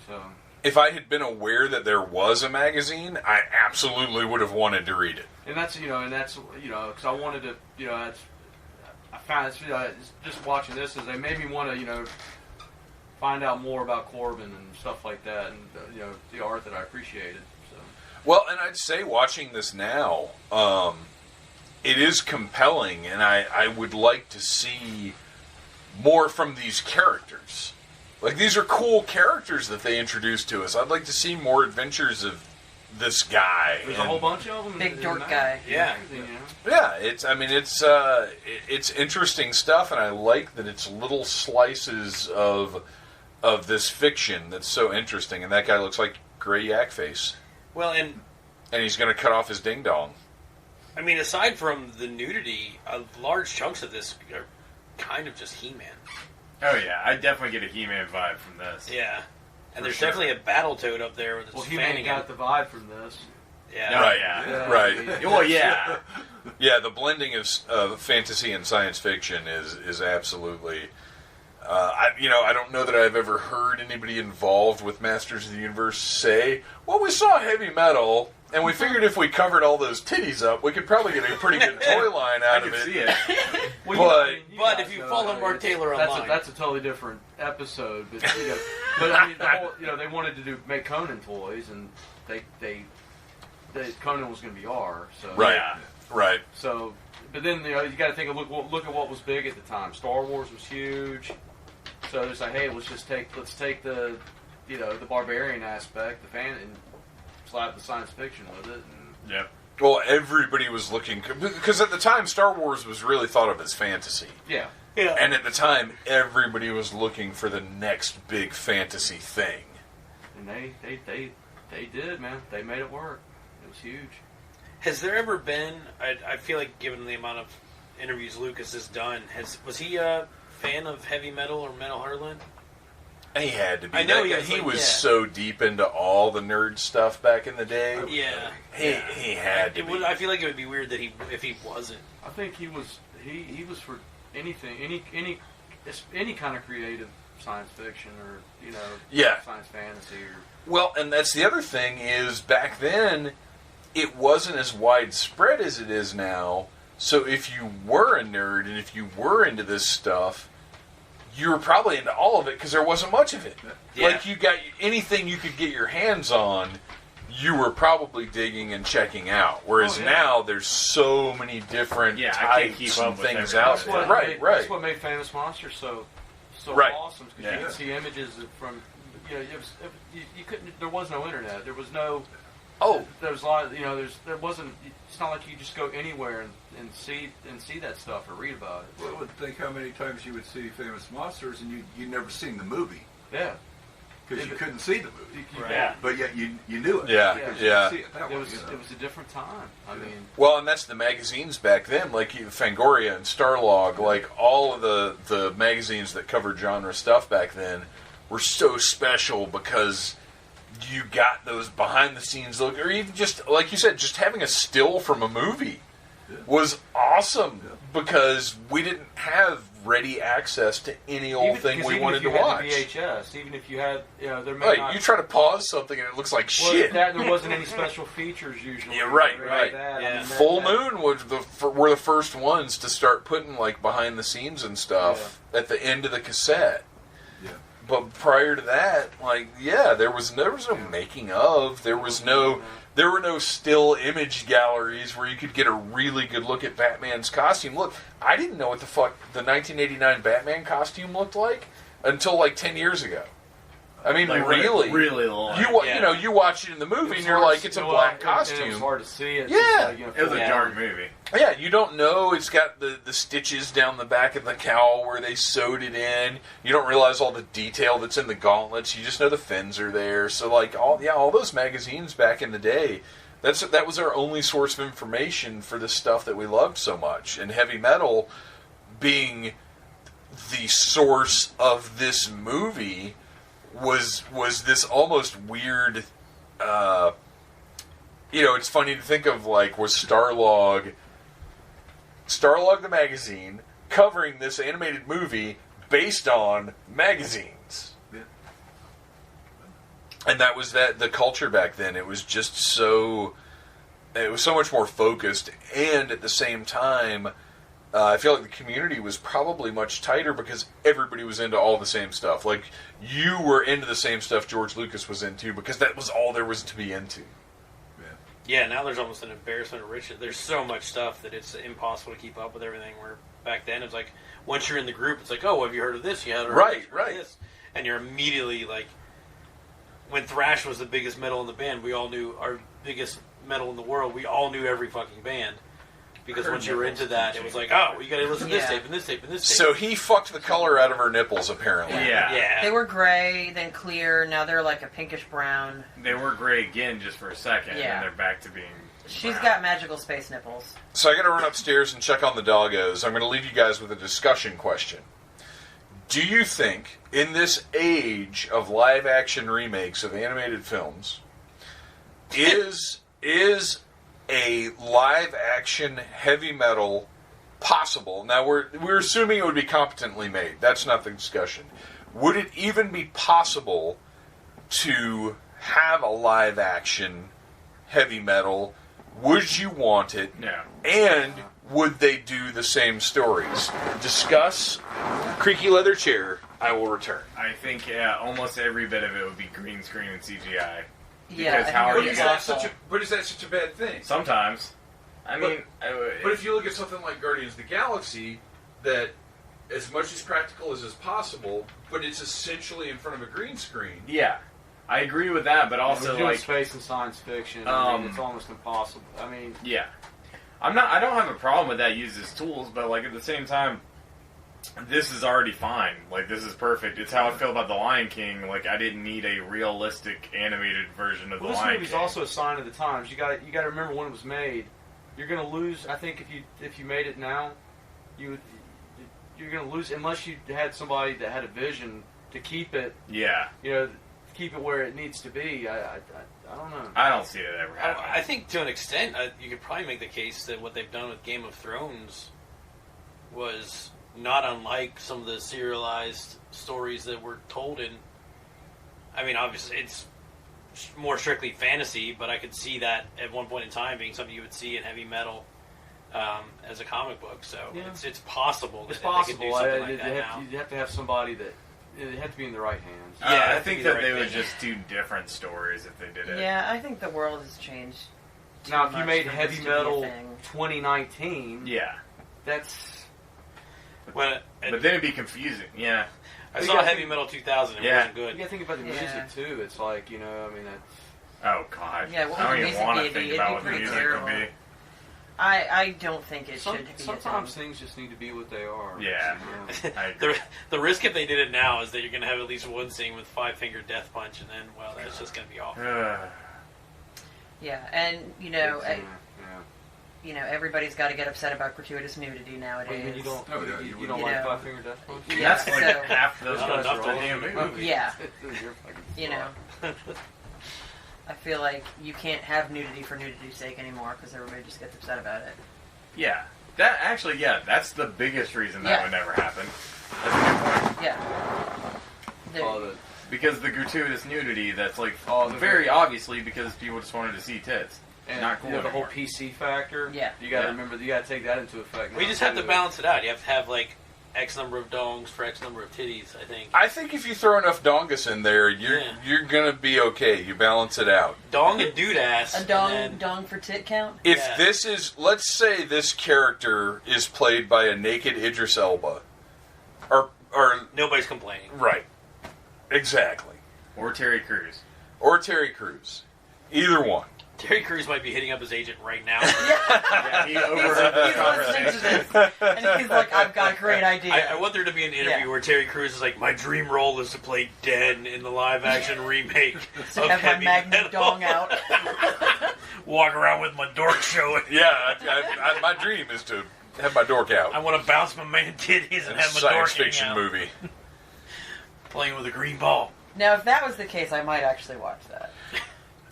so. If I had been aware that there was a magazine, I absolutely would have wanted to read it. And that's because I wanted to I found it's just watching this as they made me want to find out more about Corben and stuff like that, and the art that I appreciated. So. Well, and I'd say watching this now, it is compelling, and I would like to see more from these characters. Like, these are cool characters that they introduced to us. I'd like to see more adventures of this guy. There's a whole bunch of them. Big dork guy. Yeah. Yeah, it's interesting stuff, and I like that it's little slices of this fiction that's so interesting. And that guy looks like Gray Yakface. Well, and he's going to cut off his ding dong. I mean, aside from the nudity, large chunks of this are kind of just He-Man. Oh yeah, I definitely get a He-Man vibe from this. Yeah. And there's definitely a Battletoad up there with its He-Man got the vibe from this. Yeah. Right. Yeah. Right. Well, yeah. Yeah, the blending of fantasy and science fiction is absolutely. I don't know that I've ever heard anybody involved with Masters of the Universe say, "Well, we saw heavy metal, and we figured if we covered all those titties up, we could probably get a pretty good toy line out of it." See it. But if you follow Mark Taylor online, that's a totally different episode. But I mean, the whole, they wanted to make Conan toys, and they Conan was going to be R. So right. So, but then you got to think of look at what was big at the time. Star Wars was huge. So it's like, hey, let's take the the barbarian aspect, the fan, and slap the science fiction with it. Yep. Well, everybody was looking, because at the time Star Wars was really thought of as fantasy. Yeah. And at the time, everybody was looking for the next big fantasy thing. And they did, man. They made it work. It was huge. Has there ever been? I feel like, given the amount of interviews Lucas has done, was he a fan of heavy metal or Metal Hurlant? He had to be. I know he was so deep into all the nerd stuff back in the day. Yeah, he had to be. I feel like it would be weird that if he wasn't. I think he was for anything, any kind of creative science fiction or science fantasy or. Well, and that's the other thing is back then, it wasn't as widespread as it is now. So if you were a nerd and if you were into this stuff, you were probably into all of it because there wasn't much of it. Yeah. Like, you got anything you could get your hands on, you were probably digging and checking out. Whereas now there's so many different types and things out there. Right. That's what made Famous Monsters so awesome, because you could see images from. You couldn't. There was no internet. There was no. There was a lot. There wasn't. It's not like you just go anywhere and see that stuff or read about it. Well, I would think how many times you would see Famous Monsters and you'd never seen the movie. Yeah. Because you couldn't see the movie. Right. But yet you knew it. Yeah. You could see it that way, it was a different time. I mean. Well, and that's the magazines back then, like Fangoria and Starlog, like all of the magazines that covered genre stuff back then were so special because you got those behind-the-scenes look, or even just, like you said, just having a still from a movie was awesome because we didn't have ready access to any old thing we wanted to watch. VHS, even if you had, there may not. You try to pause something and it looks like shit. There wasn't any special features usually. Yeah, right. Yeah. Full Moon were the first ones to start putting like behind-the-scenes and stuff at the end of the cassette. But prior to that, there was no making of. There were no still image galleries where you could get a really good look at Batman's costume. Look, I didn't know what the fuck the 1989 Batman costume looked like until 10 years ago. I mean, really long. You watch it in the movie and you're like, it's a black costume. It was hard to see it. Yeah. It was a dark movie. Yeah, you don't know. It's got the stitches down the back of the cowl where they sewed it in. You don't realize all the detail that's in the gauntlets. You just know the fins are there. So, all those magazines back in the day, that was our only source of information for the stuff that we loved so much. And heavy metal being the source of this movie was this almost weird. It's funny to think of, like, was Starlog the magazine covering this animated movie based on magazines. Yeah. And that was the culture back then. It was just so much more focused, and at the same time, I feel like the community was probably much tighter because everybody was into all the same stuff. Like, you were into the same stuff George Lucas was into because that was all there was to be into. Yeah, now there's almost an embarrassment of riches. There's so much stuff that it's impossible to keep up with everything. Where back then, it was like, once you're in the group, it's like, oh, have you heard of this? You had heard of this? And you're immediately like, when thrash was the biggest metal in the band, we all knew our biggest metal in the world. We all knew every fucking band. Because once you were into that, it was like, oh, you got to listen to this tape and this tape and this tape. So he fucked the color out of her nipples, apparently. Yeah. They were gray, then clear. Now they're like a pinkish brown. They were gray again just for a second, and then they're back to being She's brown. got magical space nipples. So I got to run upstairs and check on the doggos. I'm going to leave you guys with a discussion question. Do you think, in this age of live-action remakes of animated films, is a live-action heavy metal possible? Now, we're assuming it would be competently made. That's not the discussion. Would it even be possible to have a live-action heavy metal? Would you want it? No. And would they do the same stories? Discuss. Creaky leather chair. I will return. I think almost every bit of it would be green screen and CGI. Yeah, because how are you going to... But is that such a bad thing? Sometimes. But if you look at something like Guardians of the Galaxy, that as much as practical as is possible, but it's essentially in front of a green screen. Yeah. I agree with that, but also doing like space and science fiction, I mean, it's almost impossible. I mean, yeah, I don't have a problem with that used as tools, but like at the same time, this is already fine. Like, this is perfect. It's how I feel about The Lion King. Like, I didn't need a realistic animated version of The Lion King. This movie's also a sign of the times. You got to remember when it was made. You're going to lose. I think if you made it now, you're going to lose unless you had somebody that had a vision to keep it. Yeah. Keep it where it needs to be. I don't know. I don't see it ever happening. I think to an extent, you could probably make the case that what they've done with Game of Thrones was not unlike some of the serialized stories that were told in. I mean, obviously, it's more strictly fantasy, but I could see that at one point in time being something you would see in heavy metal as a comic book. So it's possible that they could do something like that now. You have to have somebody that. It had to be in the right hands. Yeah, I think that they would just do different stories if they did it. Yeah, I think the world has changed. Now, if you made Heavy Metal 2019, that's... But then it'd be confusing, yeah. I saw Heavy Metal 2000, it wasn't good. You gotta think about the music, too. It's like, I mean, that's... Oh, God. Yeah, what I would don't the even want to music be? think about what the It'd be music terrible. would be. I don't think it should be. Sometimes things just need to be what they are. Yeah. I agree. The risk if they did it now is that you're going to have at least one scene with 5-finger death punch, and then, well, that's just going to be awful. Yeah, and, everybody's got to get upset about gratuitous nudity nowadays. You don't like 5-finger death punch? Yeah, that's like half those guys are all damn movie. Yeah. I feel like you can't have nudity for nudity's sake anymore because everybody just gets upset about it. Yeah. That's the biggest reason that would never happen. That's a good point. Yeah. Because the gratuitous nudity, that's like very obviously because people just wanted to see tits. And not cool the whole PC factor. Yeah. You got to remember, you got to take that into effect. We just have to balance it out. You have to have like X number of dongs for X number of titties, I think. I think if you throw enough dongus in there, you're gonna be okay. You balance it out. Dong and dude ass. A dong for tit count? If this is, let's say this character is played by a naked Idris Elba. Or nobody's complaining. Right. Exactly. Or Terry Crews. Either one. Terry Crews might be hitting up his agent right now. He overheard the conversation. He's listening to this, and he's like, I've got a great idea. I want there to be an interview where Terry Crews is like, my dream role is to play Den in the live-action remake to of have my Heavy magnum Metal. dong out. Walk around with my dork showing. Yeah, my dream is to have my dork out. I want to bounce my man titties and have my dork science fiction out. movie. Playing with a green ball. Now, if that was the case, I might actually watch that.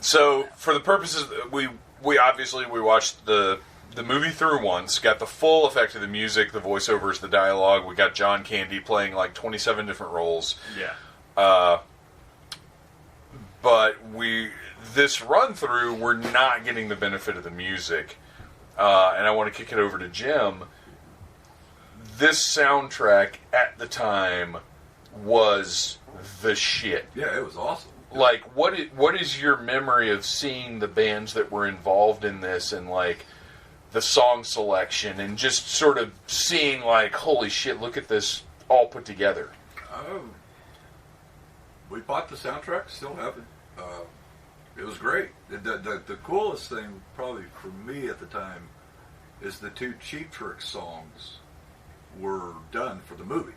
So, for the purposes, we obviously watched the movie through once, got the full effect of the music, the voiceovers, the dialogue. We got John Candy playing like 27 different roles. Yeah. But this run through, we're not getting the benefit of the music. And I want to kick it over to Jim. This soundtrack at the time was the shit. Yeah, it was awesome. Like, what is your memory of seeing the bands that were involved in this and, like, the song selection and just sort of seeing, like, holy shit, look at this all put together? We bought the soundtrack, still have it. It was great. The coolest thing, probably for me at the time, is the 2 Cheap Trick songs were done for the movie.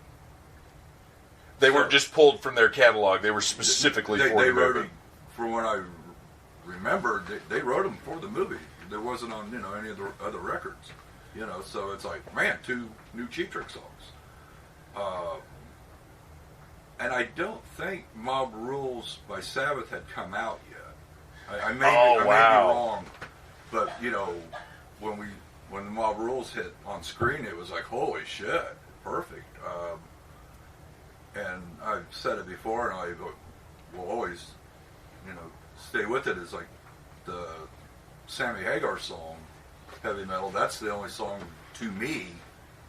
They weren't just pulled from their catalog. They were specifically for the movie. They wrote them, from what I remember, they wrote them for the movie. There wasn't on any of the other records. So it's like, man, 2 new Cheap Trick songs. And I don't think Mob Rules by Sabbath had come out yet. I may be wrong, but when the Mob Rules hit on screen, it was like, holy shit, perfect. And I've said it before, and I will always, stay with it. Is like the Sammy Hagar song, Heavy Metal. That's the only song to me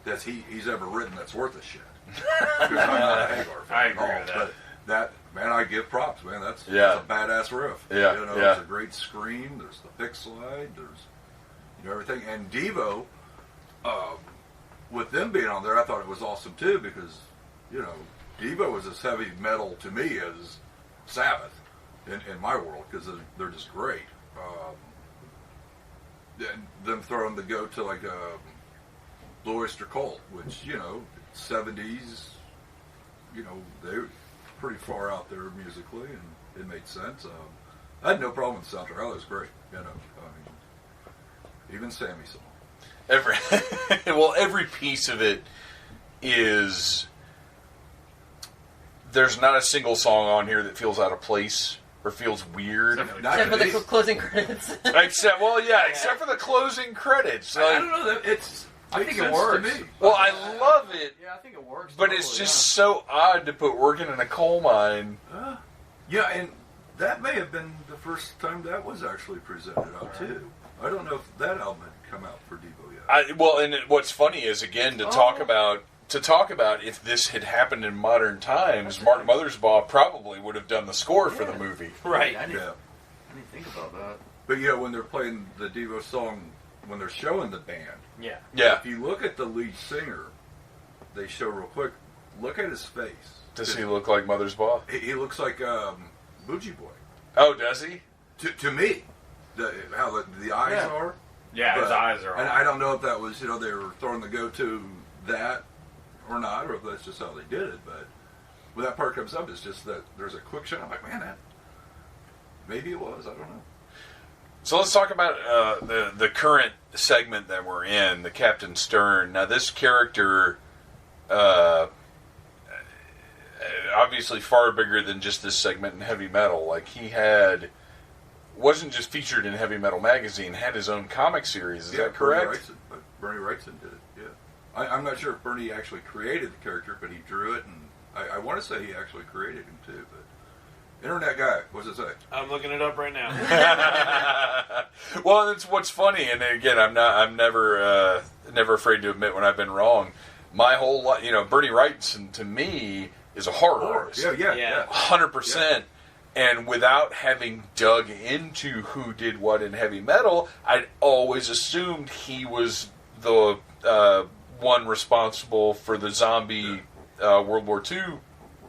that he's ever written that's worth a shit. Because I'm not a Hagar fan. I agree with that. But that, man, I give props, man. That's a badass riff. Yeah, There's a great scream. There's the pick slide. There's everything. And Devo, with them being on there, I thought it was awesome too because Devo was as heavy metal to me as Sabbath in my world because they're just great. And them throwing the go to like the Öyster Cult, which 70s, they're pretty far out there musically, and it made sense. I had no problem with the soundtrack. I thought it was great. Even Sammy's song. Every piece of it is. There's not a single song on here that feels out of place or feels weird. Except for the closing credits. except for the closing credits. I don't know. I think it works. To me. Well, I love it. Yeah, I think it works. But it's just so odd to put working in a coal mine. Yeah, and that may have been the first time that was actually presented out, too. I don't know if that album had come out for Devo yet. What's funny is, again, to talk about if this had happened in modern times, Mark Mothersbaugh probably would have done the score for the movie. Right. I didn't think about that. But when they're playing the Devo song, when they're showing the band, yeah. If you look at the lead singer, they show real quick. Look at his face. Does he look like Mothersbaugh? He looks like Bougie Boy. Oh, does he? To me, how the eyes are. Yeah, his eyes are. And I don't know if that was they were throwing the go to that or not, or if that's just how they did it. But when that part comes up, it's just that there's a quick shot. I'm like, man, that maybe it was. I don't know. So let's talk about the current segment that we're in, the Captain Stern. Now, this character, obviously far bigger than just this segment in heavy metal. Like, he wasn't just featured in Heavy Metal Magazine, had his own comic series. Is that correct? Bernie Wrightson did it, yeah. I'm not sure if Bernie actually created the character, but he drew it, and I want to say he actually created him, too, but... Internet guy, what's it say? I'm looking it up right now. Well, that's what's funny, and again, I'm never afraid to admit when I've been wrong. My whole life, Bernie Wrightson to me is a horror artist. Yeah. 100%. Yeah. And without having dug into who did what in heavy metal, I'd always assumed he was the one responsible for the zombie World War II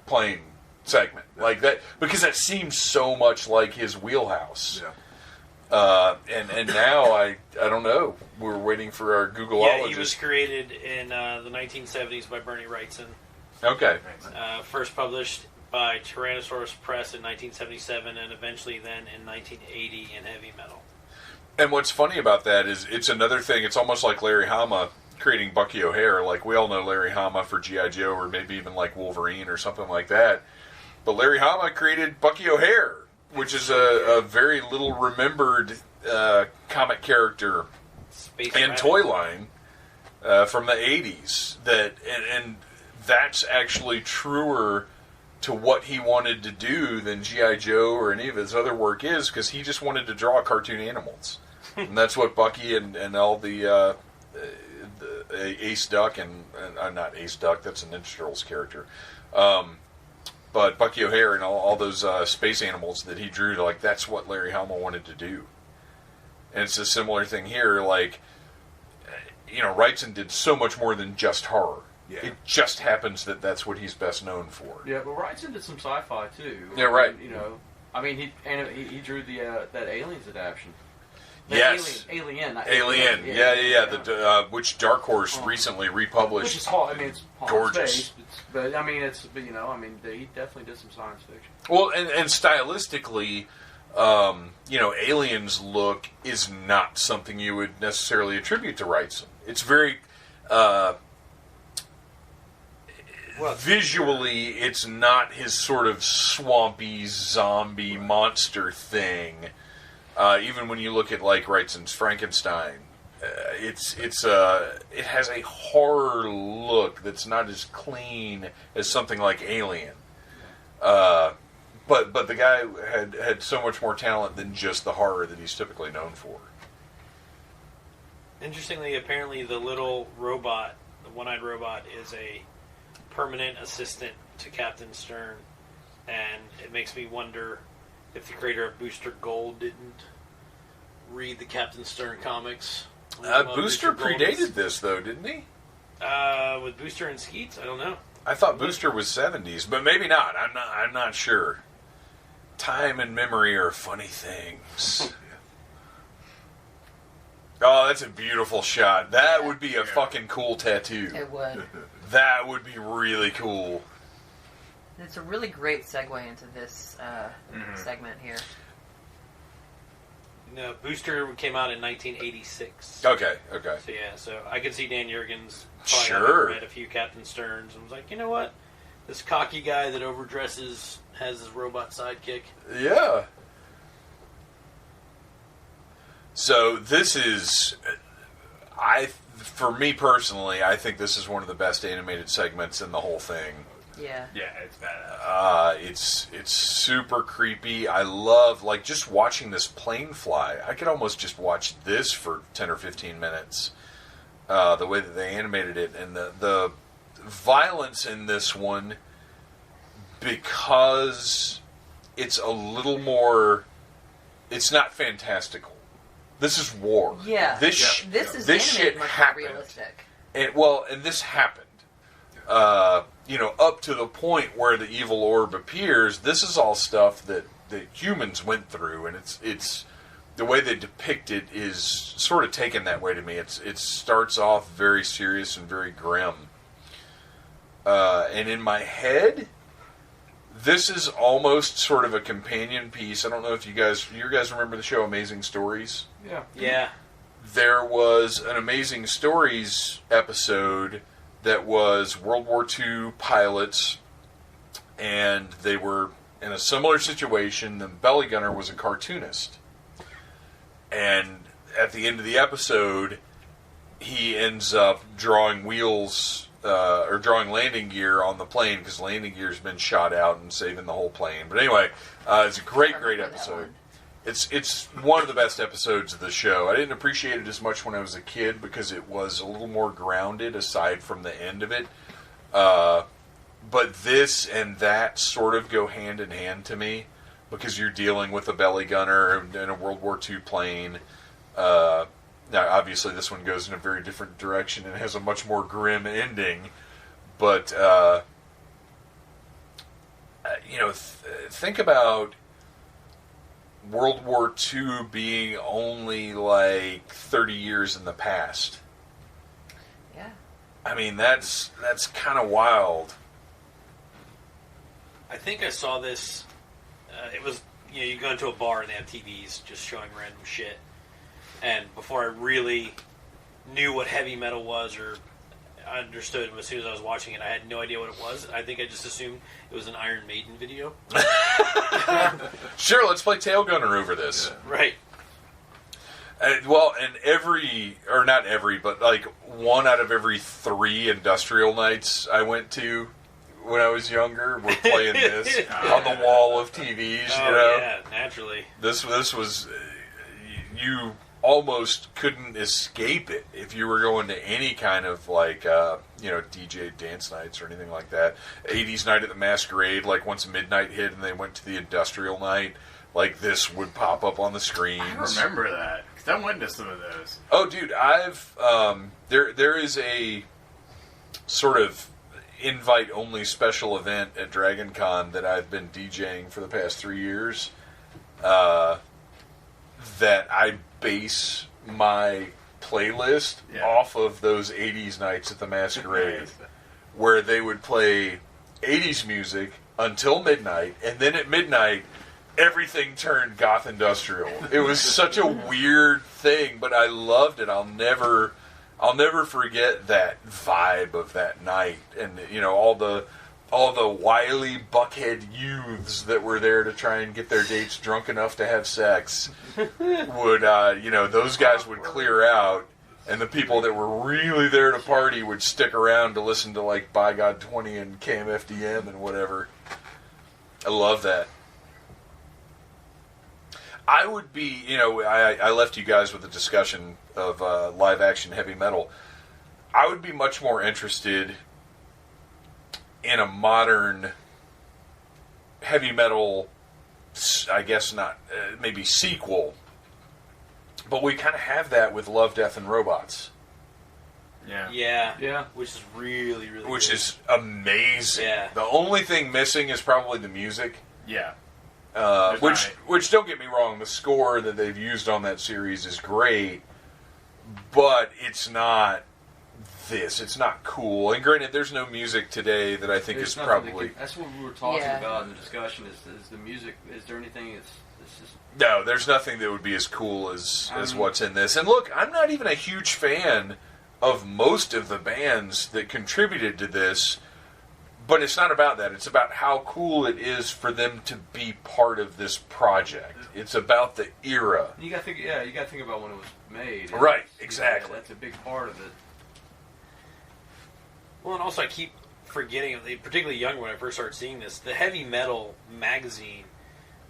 plane segment, like that, because that seems so much like his wheelhouse. And now I don't know. We're waiting for our Googleologist. Yeah, he was created in the 1970s by Bernie Wrightson. Okay. First published by Tyrannosaurus Press in 1977, and eventually then in 1980 in heavy metal. And what's funny about that is it's another thing. It's almost like Larry Hama creating Bucky O'Hare. Like, we all know Larry Hama for G.I. Joe, or maybe even like Wolverine or something like that. But Larry Hama created Bucky O'Hare, which is a very little remembered comic character and toy line from the 80s. And that's actually truer to what he wanted to do than G.I. Joe or any of his other work is, because he just wanted to draw cartoon animals. And that's what Bucky and all the Ace Duck and not Ace Duck, that's a Ninja Turtles character, but Bucky O'Hare and all those space animals that he drew, like, that's what Larry Hama wanted to do. And it's a similar thing here. Like, Wrightson did so much more than just horror. Yeah. It just happens that that's what he's best known for. Yeah, but Wrightson did some sci-fi too. Yeah, right. He drew that Aliens adaptation. Yes. Alien. Yeah. Which Dark Horse recently republished. Which is hard. I mean, it's gorgeous. Space, but he definitely did some science fiction. Well, and stylistically, Aliens look is not something you would necessarily attribute to Wrightson. It's very visually, it's not his sort of swampy zombie monster thing. Even when you look at like Wrightson's Frankenstein, it has a horror look that's not as clean as something like Alien. But the guy had so much more talent than just the horror that he's typically known for. Interestingly, apparently the little robot, the one-eyed robot, is a permanent assistant to Captain Stern, and it makes me wonder if the creator of Booster Gold didn't read the Captain Stern comics. Booster predated this, though, didn't he? With Booster and Skeets? I don't know. I thought Booster was 70s, but maybe not. I'm not sure. Time and memory are funny things. Oh, that's a beautiful shot. That would be a fucking cool tattoo. It would. That would be really cool. It's a really great segue into this segment here. No, Booster came out in 1986. Okay. So I could see Dan Jurgens probably read a few Captain Sterns and was like, you know what? This cocky guy that overdresses has his robot sidekick. Yeah. So this is, for me personally, I think this is one of the best animated segments in the whole thing. Yeah. Yeah, it's badass. It's super creepy. I love, like, just watching this plane fly. I could almost just watch this for 10 or 15 minutes. The way that they animated it, and the violence in this one, because it's a little more, it's not fantastical. This is war. Yeah. This shit much happened. Realistic. And this happened. Up to the point where the evil orb appears. This is all stuff that humans went through, and it's the way they depict it is sort of taken that way to me. It starts off very serious and very grim. And in my head, this is almost sort of a companion piece. I don't know if you guys remember the show Amazing Stories? Yeah. There was an Amazing Stories episode that was World War II pilots, and they were in a similar situation. The belly gunner was a cartoonist. And at the end of the episode, he ends up drawing wheels, or drawing landing gear on the plane, because landing gear's been shot out and saving the whole plane. But anyway, it's a great episode. It's one of the best episodes of the show. I didn't appreciate it as much when I was a kid because it was a little more grounded aside from the end of it. But this and that sort of go hand in hand to me because you're dealing with a belly gunner in a World War II plane. Now, obviously, this one goes in a very different direction and has a much more grim ending. But, think about World War II being only like 30 years in the past. Yeah. I mean, that's kind of wild. I think I saw this. It was, you go into a bar and they have TVs just showing random shit. And before I really knew what heavy metal was or understood as soon as I was watching it. I had no idea what it was. I think I just assumed it was an Iron Maiden video. Sure, let's play Tail Gunner over this. Yeah. Right. Well, and not every, but like 1 out of every 3 industrial nights I went to when I was younger were playing this on the wall of TVs. Oh, you know? Yeah, naturally. This was, you almost couldn't escape it if you were going to any kind of like, DJ dance nights or anything like that. 80s Night at the Masquerade, like once midnight hit and they went to the industrial night, like this would pop up on the screens. I remember that. I went to some of those. Oh, dude, I've there is a sort of invite-only special event at Dragon Con that I've been DJing for the past 3 years. That I base my playlist off of those 80s Nights at the Masquerade, where they would play 80s music until midnight, and then at midnight everything turned goth industrial. It was such a weird thing, but I loved it. I'll never forget that vibe of that night, and all the wily buckhead youths that were there to try and get their dates drunk enough to have sex would those guys would clear out, and the people that were really there to party would stick around to listen to like By God 20 and KMFDM and whatever. I love that. I would be, I left you guys with a discussion of live action heavy metal. I would be much more interested in a modern heavy metal, I guess not, maybe sequel. But we kind of have that with Love, Death, and Robots. Yeah. Which is really, really Which good. is amazing. Yeah. The only thing missing is probably the music. Yeah. Which don't get me wrong, the score that they've used on that series is great, but it's not this. It's not cool. And granted, there's no music today that I think is probably... That's what we were talking about in the discussion, is the music, is there anything that's just... No, there's nothing that would be as cool as what's in this. And look, I'm not even a huge fan of most of the bands that contributed to this, but it's not about that. It's about how cool it is for them to be part of this project. It's about the era. You got to think about when it was made. Right, exactly. That's a big part of it. Well, and also I keep forgetting, particularly young when I first started seeing this, the heavy metal magazine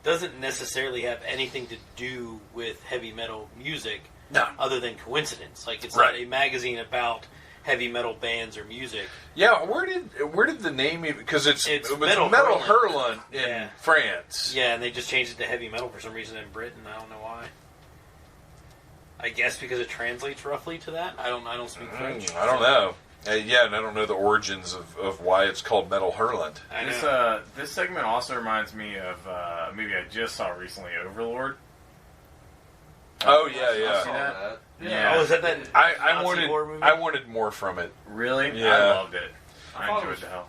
doesn't necessarily have anything to do with heavy metal music, other than coincidence. Like, it's not a magazine about heavy metal bands or music. Yeah, where did the name even... Because it was Metal Hurlant in France. Yeah, and they just changed it to heavy metal for some reason in Britain. I don't know why. I guess because it translates roughly to that. I don't speak French. I don't know. And I don't know the origins of why it's called Metal Hurlant. This segment also reminds me of a movie I just saw recently, Overlord. Oh, yeah. Yeah. Oh, is that I wanted more from it. Really? Yeah. I loved it. I enjoyed the hell.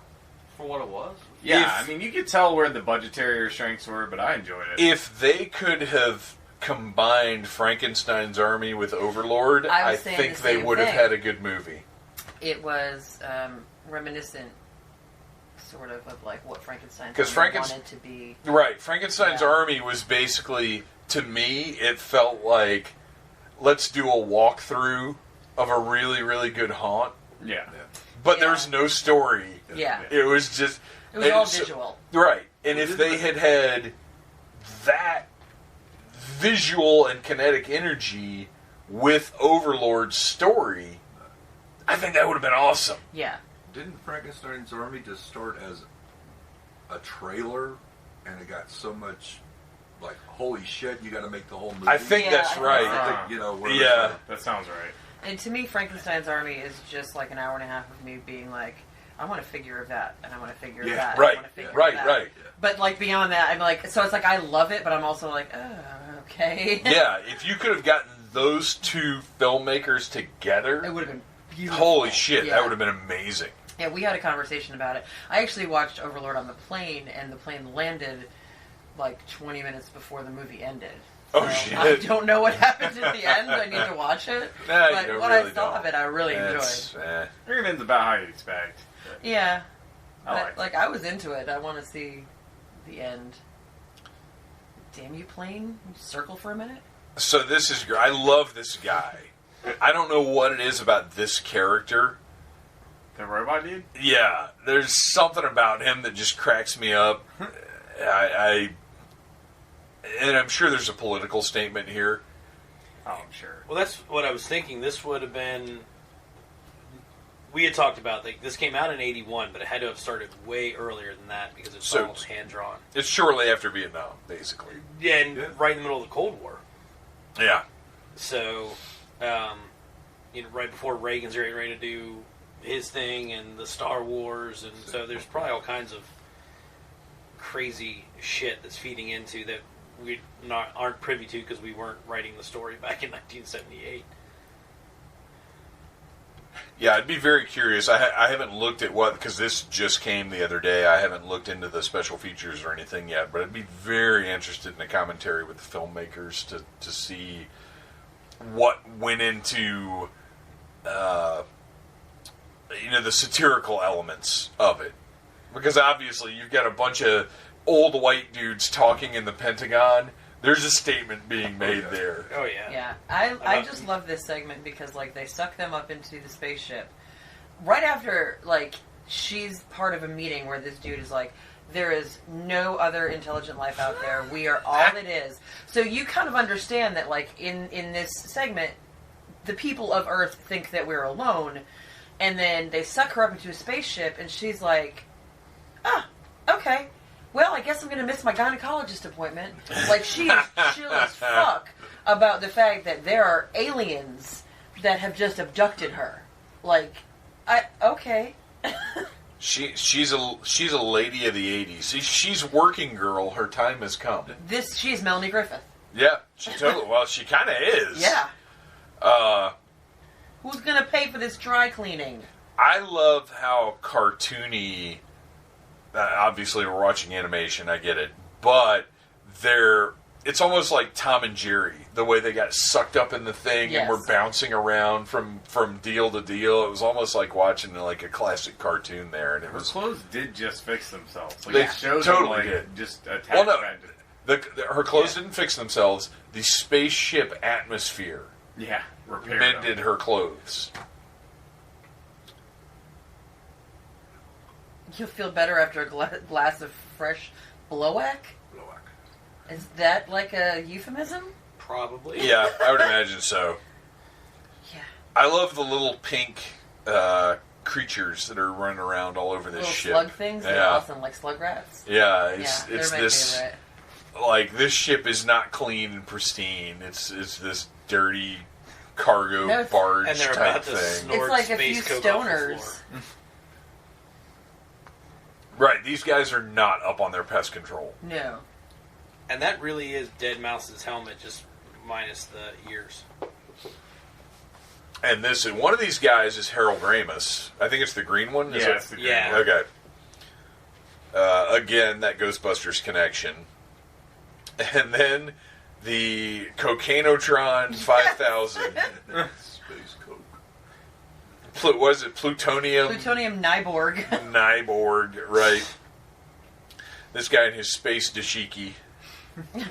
For what it was? Yeah, you could tell where the budgetary restraints were, but I enjoyed it. If they could have combined Frankenstein's Army with Overlord, I think they would have had a good movie. It was reminiscent, sort of like what Frankenstein wanted to be. Right. Frankenstein's Army was basically, to me, it felt like, let's do a walkthrough of a really, really good haunt. Yeah. But there's no story. Yeah. It was just... It was all visual. Right. And if they had that visual and kinetic energy with Overlord's story, I think that would have been awesome. Yeah. Didn't Frankenstein's Army just start as a trailer, and it got so much, like, holy shit, you got to make the whole movie? I think that's right. That sounds right. And to me, Frankenstein's Army is just like an hour and a half of me being like, I want to figure that, and I want to figure that. Right, I want to figure right, that. right. But like beyond that, I'm like, so it's like I love it, but I'm also like, oh, okay. Yeah, if you could have gotten those two filmmakers together, it would have been beautiful. Holy shit, that would have been amazing. Yeah, we had a conversation about it. I actually watched Overlord on the plane, and the plane landed like 20 minutes before the movie ended. Oh, shit. I don't know what happens at the end. I need to watch it. Nah, but you what really I saw don't. of it, I really enjoyed. Everything's about how you expect. Yeah. I I was into it. I want to see the end. Damn you, plane. Circle for a minute. So this is... I love this guy. I don't know what it is about this character. The robot dude? Yeah. There's something about him that just cracks me up. And I'm sure there's a political statement here. Oh, I'm sure. Well, that's what I was thinking. This would have been... We had talked about, like, this came out in 81, but it had to have started way earlier than that because it's all hand-drawn. It's shortly after Vietnam, basically. Yeah, and right in the middle of the Cold War. Yeah. So, right before Reagan's ready to do his thing and the Star Wars, and so there's probably all kinds of crazy shit that's feeding into that we aren't privy to because we weren't writing the story back in 1978. Yeah, I'd be very curious. I haven't looked at because this just came the other day. I haven't looked into the special features or anything yet, but I'd be very interested in a commentary with the filmmakers to see what went into, the satirical elements of it. Because obviously you've got a bunch of old white dudes talking in the Pentagon. There's a statement being made there. Oh, yeah. Yeah. I just love this segment because, like, they suck them up into the spaceship. Right after, like, she's part of a meeting where this dude is like, there is no other intelligent life out there. We are all it is. So you kind of understand that, like, in this segment, the people of Earth think that we're alone. And then they suck her up into a spaceship, and she's like, okay. Well, I guess I'm going to miss my gynecologist appointment. Like, she is chill as fuck about the fact that there are aliens that have just abducted her. Like, okay. She's a lady of the 80s. She's working girl. Her time has come. She's Melanie Griffith. Yeah, she totally. Well, she kind of is. Yeah. Who's going to pay for this dry cleaning? I love how cartoony. Obviously, we're watching animation. I get it, but it's almost like Tom and Jerry, the way they got sucked up in the thing and were bouncing around from deal to deal. It was almost like watching like a classic cartoon there. And her clothes did just fix themselves. Like, they totally did. Just attached. Well, no, her clothes didn't fix themselves. The spaceship atmosphere, mended her clothes. You'll feel better after a glass of fresh blowack? Is that like a euphemism? Probably. Yeah, I would imagine so. Yeah. I love the little pink creatures that are running around all over this little ship. Slug things? They're awesome, like slug rats? Yeah, they're it's my this... favorite. Like, this ship is not clean and pristine. It's this dirty cargo barge and they're type about to thing. snort It's like a space few coke off the stoners. floor. Right, these guys are not up on their pest control. No. And that really is Dead Mouse's helmet, just minus the ears. And one of these guys is Harold Ramis. I think it's the green one. Yeah, it's the green one. Okay. Again, that Ghostbusters connection. And then the Cocainotron 5000. Space Coke. Was it plutonium? Plutonium Nyborg. Nyborg, right. This guy in his space dashiki.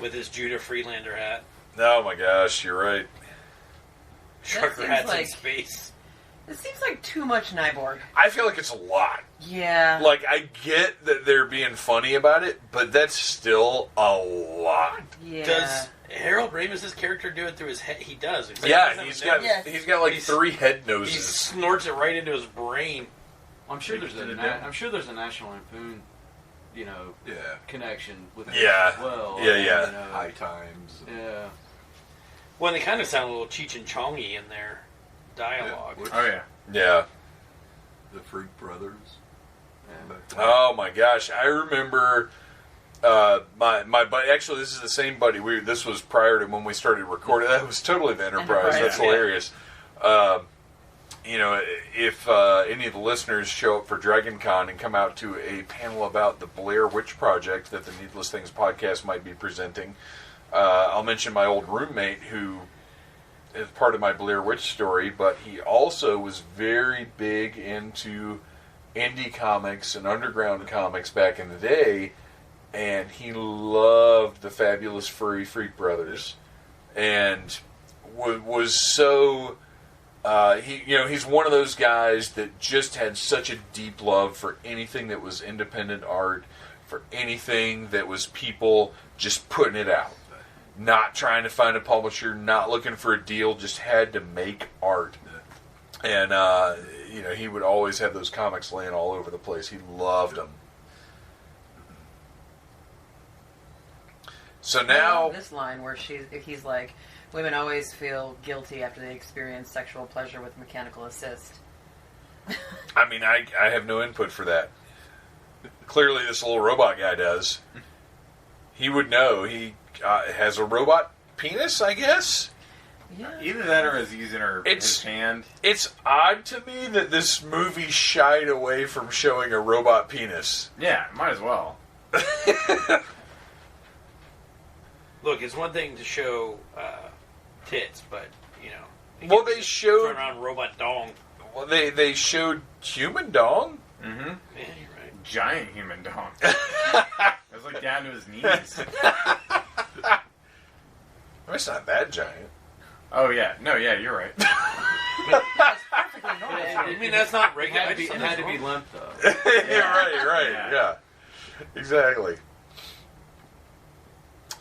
With his Judah Friedlander hat. Oh my gosh, you're right. Trucker hats in space. It seems like too much Nyborg. I feel like it's a lot. Yeah. Like, I get that they're being funny about it, but that's still a lot. Yeah. Does Harold Ramis' character do it through his head? He does. Yeah, he's got like 3 head noses. He snorts it right into his brain. I'm sure there's a National Lampoon, connection with it as well. Yeah. High Times. Yeah. Well, they kind of sound a little Cheech and Chong-y in their dialogue. Yeah. The Freak Brothers. Oh my gosh, I remember my buddy. Actually, this is the same buddy. This was prior to when we started recording. That was totally the Enterprise. That's hilarious. If any of the listeners show up for Dragon Con and come out to a panel about the Blair Witch Project that the Needless Things podcast might be presenting, I'll mention my old roommate who is part of my Blair Witch story, but he also was very big into indie comics and underground comics back in the day, and he loved the Fabulous Furry Freak Brothers, and was so he's one of those guys that just had such a deep love for anything that was independent art, for anything that was people just putting it out, not trying to find a publisher, not looking for a deal, just had to make art. And he would always have those comics laying all over the place. He loved them. So now this line where he's like, women always feel guilty after they experience sexual pleasure with mechanical assist. I mean, I have no input for that. Clearly, this little robot guy does. He would know. He has a robot penis, I guess. Yeah. Either that or is using his hand. It's odd to me that this movie shied away from showing a robot penis. Yeah, might as well. Look, it's one thing to show tits, but well, they showed around robot dong. Well, they showed human dong. Mm-hmm. Yeah, you're right. Giant human dong. It was like down to his knees. It's not that giant. Oh yeah, no, yeah, you're right. That's perfectly normal. I mean, that's not regular. It had to be limp though. Right. Yeah, exactly.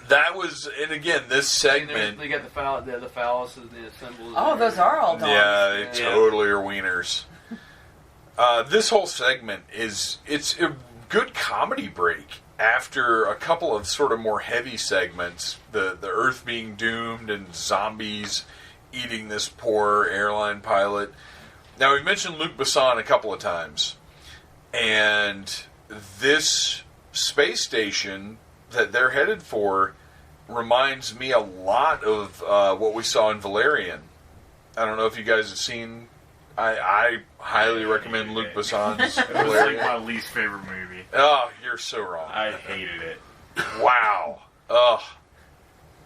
That was, and again, this segment. They got the phalluses, the symbols. Oh, those are all dogs. Yeah, they totally are wieners. This whole segment it's a good comedy break after a couple of sort of more heavy segments. The Earth being doomed and zombies eating this poor airline pilot. Now, we've mentioned Luc Besson a couple of times, and this space station that they're headed for reminds me a lot of what we saw in Valerian. I don't know if you guys have seen. I highly recommend Luc Besson's It was Valerian. like my least favorite movie. Oh, you're so wrong. I hated it. Wow. Ugh.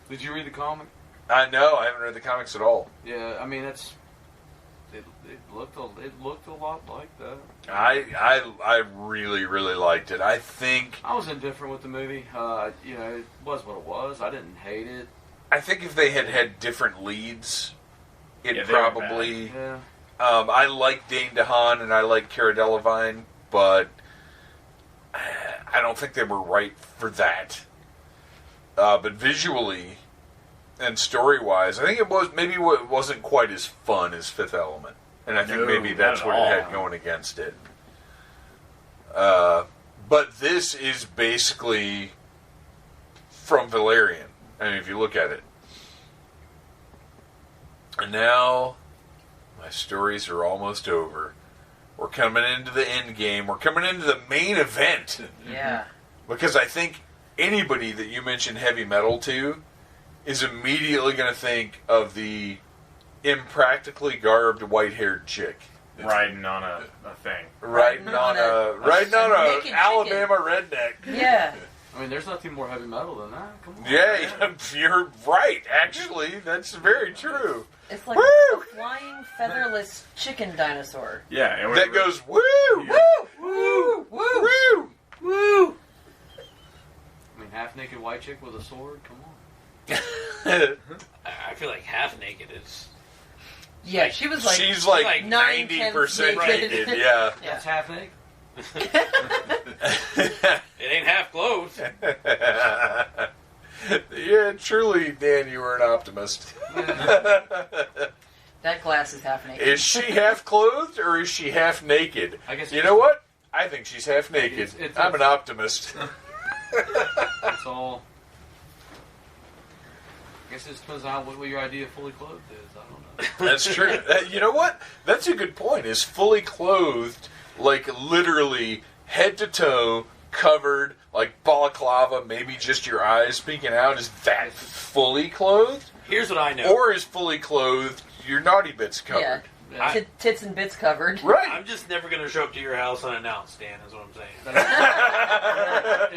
Did you read the comic? I know. I haven't read the comics at all. Yeah, I mean it looked a lot like that. I really, really liked it. I think I was indifferent with the movie. It was what it was. I didn't hate it. I think if they had different leads, it probably. Yeah. I like Dane DeHaan and I like Cara Delevingne, but I don't think they were right for that. But visually and story-wise, I think it wasn't quite as fun as Fifth Element, and I think maybe that's what it had going against it. But this is basically from Valerian. I mean, if you look at it, and now. My stories are almost over. We're coming into the end game. We're coming into the main event. Yeah. Because I think anybody that you mention heavy metal to is immediately going to think of the impractically garbed white-haired chick. Riding on a thing. Riding on a Alabama redneck. Yeah. I mean, there's nothing more heavy metal than that. Come on. Yeah, you're right. Actually, that's very true. It's like a flying featherless chicken dinosaur. Yeah, that goes woo, woo, woo, woo, woo, woo. I mean, half-naked white chick with a sword. Come on. I feel like half naked is. Yeah, she was like. She's like 90% naked. Yeah, that's half naked. It ain't half clothed. Yeah, truly, Dan, you were an optimist. That glass is half naked. Is she half clothed or is she half naked? I guess you know what? I think she's half naked. I'm an optimist. That's all. I guess it depends on what your idea of fully clothed is. I don't know. That's true. You know what? That's a good point. Is fully clothed, like literally head to toe, covered, like balaclava, maybe just your eyes peeking out. Is that fully clothed? Here's what I know. Or is fully clothed your naughty bits covered? Yeah. Tits and bits covered. Right. I'm just never going to show up to your house unannounced, Dan, is what I'm saying.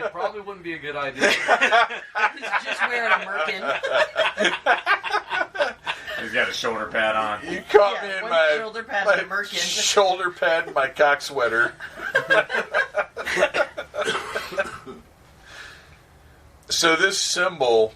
It probably wouldn't be a good idea. He's just wearing a merkin. He's got a shoulder pad on. You caught me in my shoulder pad and a merkin. Shoulder pad and my cock sweater. So this symbol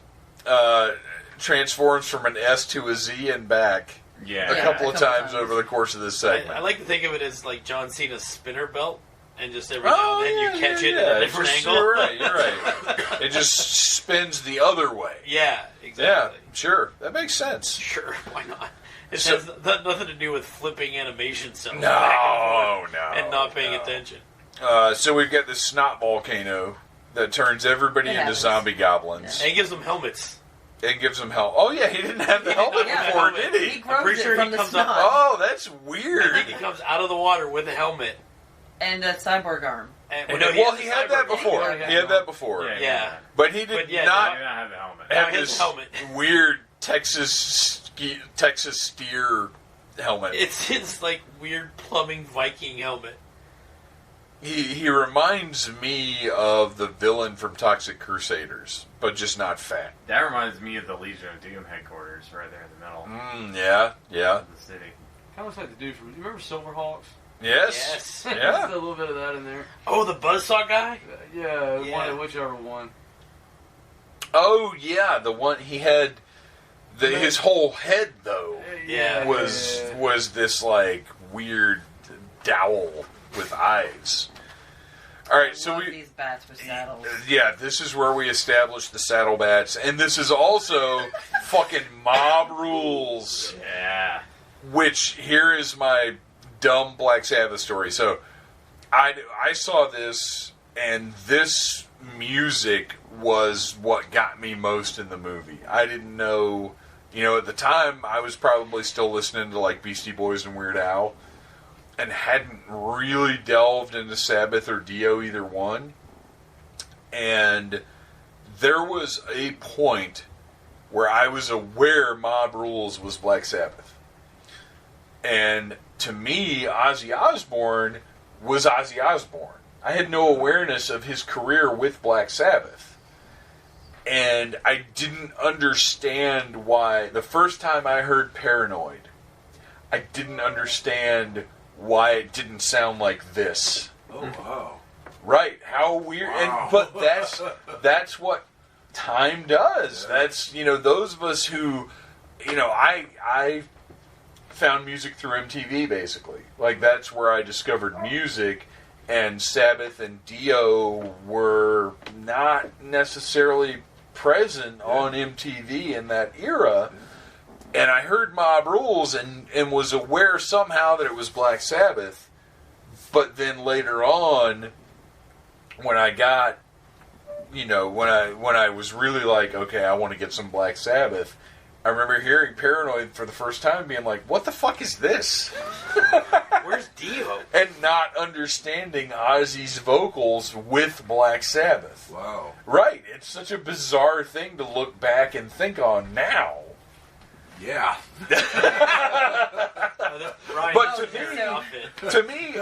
transforms from an S to a Z and back a couple of times over the course of this segment. I like to think of it as like John Cena's spinner belt, and just every now and then you catch it at a different angle. You're right. It just spins the other way. Yeah, exactly. Yeah, sure. That makes sense. Sure, why not? It has nothing to do with flipping animation cells No, back and no. not paying attention. So we've got this snot volcano that turns everybody into zombie goblins. And it gives them helmets. It gives them help. Oh, yeah, he didn't have the helmet before, did he? He grows pretty it sure from he the comes snot. up- Oh, that's I weird. think he comes out of the water with a helmet. And a cyborg arm. And, Well, no, he had that before. Yeah. He had that before. Yeah. But he did But yeah, not He did not have the helmet. have his this helmet. weird Texas steer helmet. It's his like weird plumbing Viking helmet. He reminds me of the villain from Toxic Crusaders, but just not fat. That reminds me of the Legion of Doom headquarters right there in the middle Yeah. of the city. Kind of like the dude from. You remember Silverhawks? Yes. Yes. Yeah. There's a little bit of that in there. Oh, the buzzsaw guy? Yeah. Whichever one. Oh, yeah, the one he had. His whole head, though, Yeah. was this like weird dowel with eyes. All right, so these bats with saddles. Yeah, this is where we establish the saddle bats, and this is also fucking Mob Rules. Yeah. Which here is my dumb Black Sabbath story. So I saw this, and this music was what got me most in the movie. I didn't know, at the time I was probably still listening to like Beastie Boys and Weird Al, and hadn't really delved into Sabbath or Dio, either one. And there was a point where I was aware Mob Rules was Black Sabbath. And to me, Ozzy Osbourne was Ozzy Osbourne. I had no awareness of his career with Black Sabbath. And I didn't understand why. The first time I heard Paranoid, I didn't understand why it didn't sound like this. Oh, wow. Right, how weird. Wow. But that's what time does. Yeah. That's, those of us who, I found music through MTV, basically. Like, that's where I discovered music, and Sabbath and Dio were not necessarily present on MTV in that era. And I heard Mob Rules and was aware somehow that it was Black Sabbath. But then later on, when I got, when I was really like, okay, I want to get some Black Sabbath, I remember hearing Paranoid for the first time being like, what the fuck is this? Where's Devo? And not understanding Ozzy's vocals with Black Sabbath. Wow. Right. It's such a bizarre thing to look back and think on now. Yeah. But to me,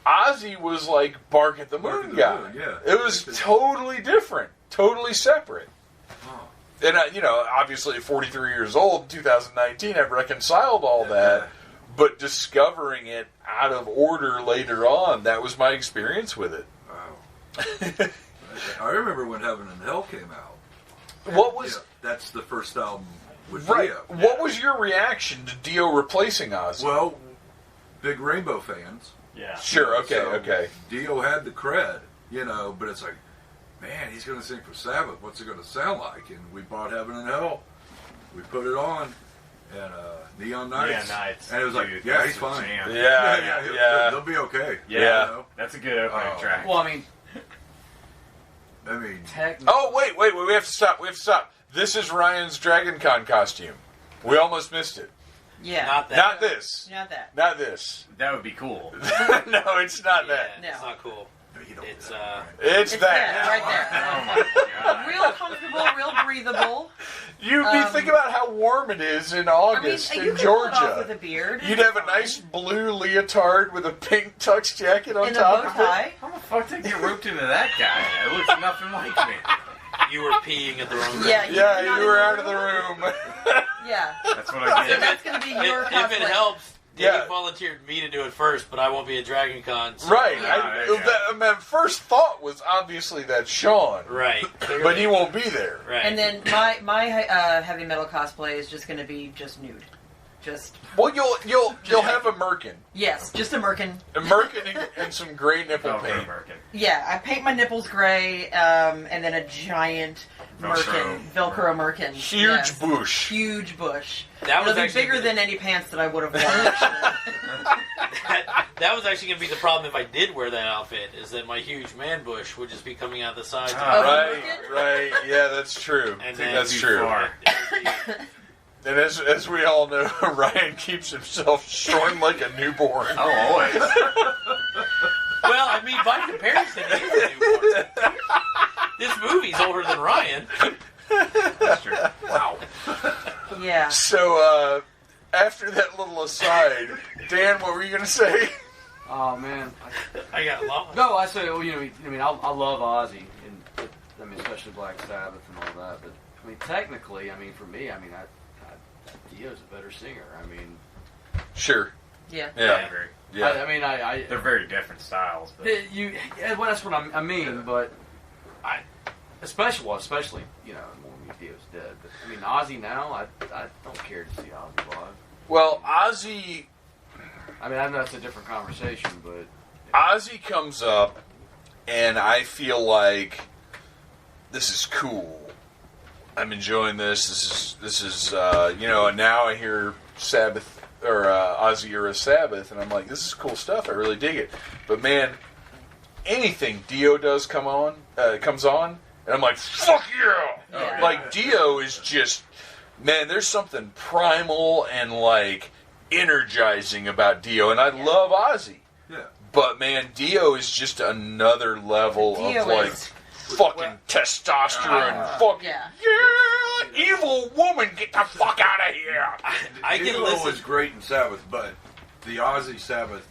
Ozzy was like Bark at the Moon guy. Yeah. It was totally different, totally separate. And obviously at 43 years old, in 2019, I've reconciled all that. But discovering it out of order later on, that was my experience with it. Wow. I remember when Heaven and Hell came out. What was... that's the first album with Right. Dio. What was your reaction to Dio replacing Ozzy? Well, big Rainbow fans. Yeah. Sure, okay, So okay. Dio had the cred, but it's like, man, he's going to sing for Sabbath. What's it going to sound like? And we bought Heaven and Hell. We put it on. And Neon Nights. And it was like, Dude, yeah, that's he's a fine. jam. Yeah. He'll be okay. Yeah. That's a good opening track. Well, I mean, technically. Oh, wait, we have to stop. This is Ryan's Dragon Con costume. We almost missed it. Yeah. Not that. Not this. Not that. Not this. That would be cool. No, it's not that. No. It's not cool. It's that. Right there. Oh my God. Real comfortable, real breathable. You think about how warm it is in August you in could pull it Georgia. off with a beard. You'd have a nice blue leotard with a pink tux jacket on and a top bow of tie. How the fuck did you get roped into that guy? It looks nothing like me. You were peeing at the wrong time. Yeah, it. Yeah, not you were in out the of the room. Yeah. That's what I So get. that's going to be your If cosplay. it helps, Yeah. Dave volunteered me to do it first, but I won't be at Dragon Con. So. Right. Yeah. My first thought was obviously that's Sean. Right. But he won't be there. Right. And then my heavy metal cosplay is just going to be just nude. Just Well, you'll have a merkin. yes, just a merkin. A merkin and some gray nipple Oh, paint. American. Yeah, I paint my nipples gray, and then a giant Velcro merkin. Huge Yes. bush. Huge bush. That was It'll be actually bigger than any pants that I would have worn. Actually. that was actually going to be the problem if I did wear that outfit, is that my huge man bush would just be coming out the sides. Ah. Right. Yeah, that's true. And then- That's Too true. far. And as we all know, Ryan keeps himself shorn like a newborn. Oh, always. Well, I mean, by comparison, he is a newborn. This movie's older than Ryan. That's true. Wow. Yeah. So, after that little aside, Dan, what were you going to say? Oh man. I got lost. No, I say, well, I love Ozzy, and especially Black Sabbath and all that. But technically, for me, Dio's a better singer. Sure. Yeah. I Yeah. agree. Yeah. They're very different styles. But well, that's what I mean. But especially when Dio's dead. But Ozzy now, I don't care to see Ozzy live. Well, Ozzy I know that's a different conversation, but Ozzy comes up, and I feel like this is cool. I'm enjoying this. This is and now I hear Sabbath or Ozzy era Sabbath, and I'm like, this is cool stuff. I really dig it. But man, anything Dio does comes on, and I'm like, fuck yeah! Yeah. Like Dio is just, man. There's something primal and like energizing about Dio, and I love Ozzy. Yeah. But man, Dio is just another level Dio of like is- fucking testosterone. Fucking Yeah. evil woman, get the fuck out of here. I can Devo listen. was great in Sabbath, but the Ozzy Sabbath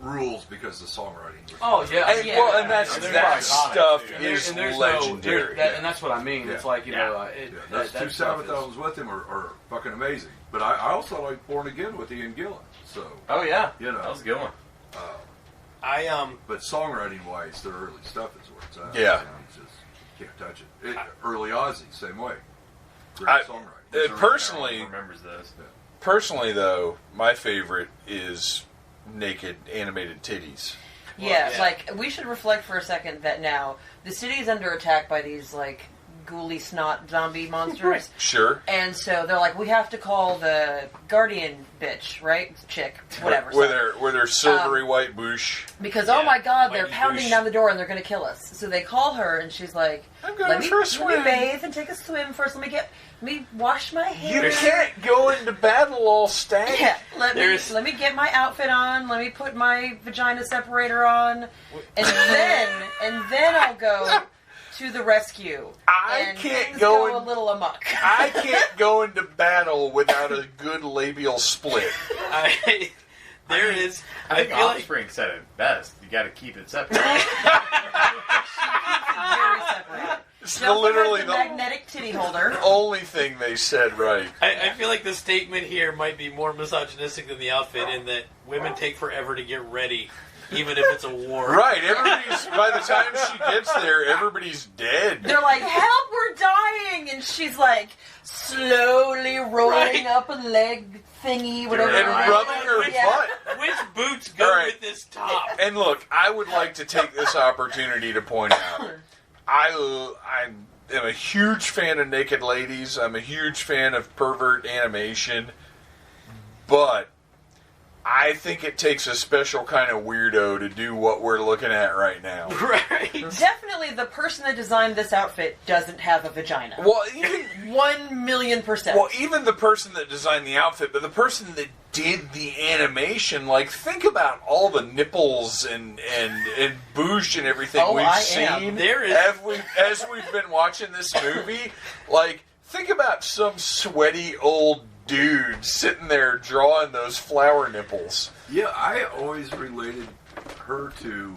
rules because the songwriting. oh yeah, And, Yeah. well, and that iconic, stuff too. is and there's legendary. and that's what I mean. Yeah. It's like Yeah, those two that Sabbath stuff is- albums with him are fucking amazing. But I also like Born Again with Ian Gillan. So Oh yeah, You know. that was a good one. But songwriting wise, their early stuff is where it's at. Yeah. You just can't touch it. Early Ozzy, same way. Great I- songwriting. Personally, Everyone remembers this. personally though, my favorite is naked animated titties. Yeah, yeah. like, we should reflect for a second that now the city is under attack by these, like, ghouly snot zombie monsters. Sure. And so they're like, we have to call the guardian bitch, right? Chick, whatever. With their silvery white bush. Because, Yeah, oh my god, they're whitey pounding bush. down the door and they're going to kill us. So they call her and she's like, I'm going let me, for a let swim. me bathe and take a swim first. Let me wash my hair. You can't go into battle all stank. Yeah, let There's- me get my outfit on. Let me put my vagina separator on, and then I'll go to the rescue. I and can't things go a in- little amok. I can't go into battle without a good labial split. I I think feel like Offspring said it best. You got to keep it separate. Very separated. It's She also literally has the the magnetic titty holder. only thing they said right. I feel like the statement here might be more misogynistic than the outfit in that women take forever to get ready, even if it's a war. Right, by the time she gets there, everybody's dead. They're like, help, we're dying! And she's like, slowly rolling Right. up a leg thingy, whatever. And it is. rubbing her Yeah. butt. Which boots go All right. with this top? And look, I would like to take this opportunity to point out, I am a huge fan of naked ladies. I'm a huge fan of pervert animation. But I think it takes a special kind of weirdo to do what we're looking at right now. Right. Definitely the person that designed this outfit doesn't have a vagina. Well, even 1,000,000%. Well, even the person that designed the outfit, but the person that did the animation, like, think about all the nipples and boosh and everything we've seen. There is... as we've been watching this movie. Like, think about some sweaty old dude sitting there drawing those flower nipples. Yeah, I always related her to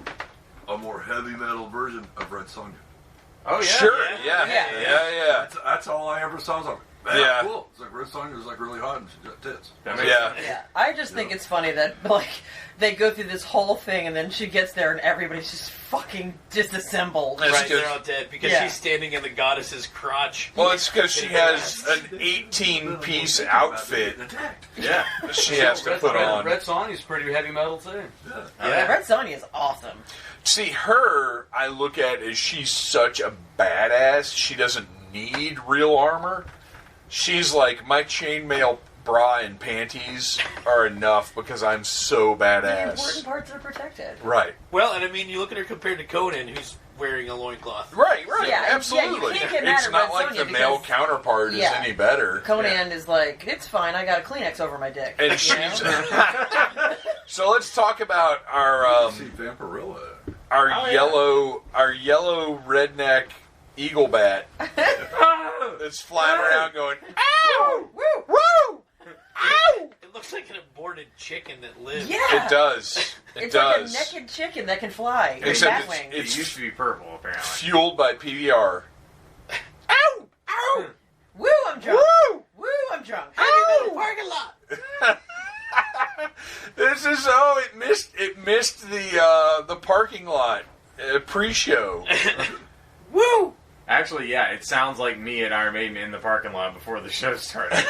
a more heavy metal version of Red Sonja. Oh yeah, sure, yeah. That's all I ever saw. I was like, yeah, cool. It's like Red Sonja was like really hot and she got tits. Yeah. I just think it's funny that like they go through this whole thing and then she gets there and everybody's just fucking disassembled. Right, they're all dead because she's standing in the goddess's crotch. Well, it's because she has an 18-piece outfit. Yeah, she has to put on. Red Sonja's pretty heavy metal too. Yeah, Red Sonja is awesome. See, her, I look at as she's such a badass. She doesn't need real armor. She's like, my chainmail bra and panties are enough because I'm so badass. The important parts are protected. Right. Well, and I mean, you look at her compared to Conan, who's wearing a loincloth. Right, Yeah, absolutely. you can't get mad It's at not Red like Sonja the male because- counterpart is any better. Conan is like, it's fine, I got a Kleenex over my dick. And she's... So let's talk about our see Vampirilla. our yellow redneck eagle bat that's flying around going, ow! Woo! Woo! Ow! It looks like an aborted chicken that lives. Yeah! It does. It's does. like a naked chicken that can fly. Except Batwing. it used to be purple apparently. Fueled by PBR. Ow! Ow! Woo, I'm drunk. Woo! Woo, I'm drunk. Ow! Parking lot. This is it missed the parking lot pre-show. Woo! Actually, yeah, it sounds like me at Iron Maiden in the parking lot before the show started.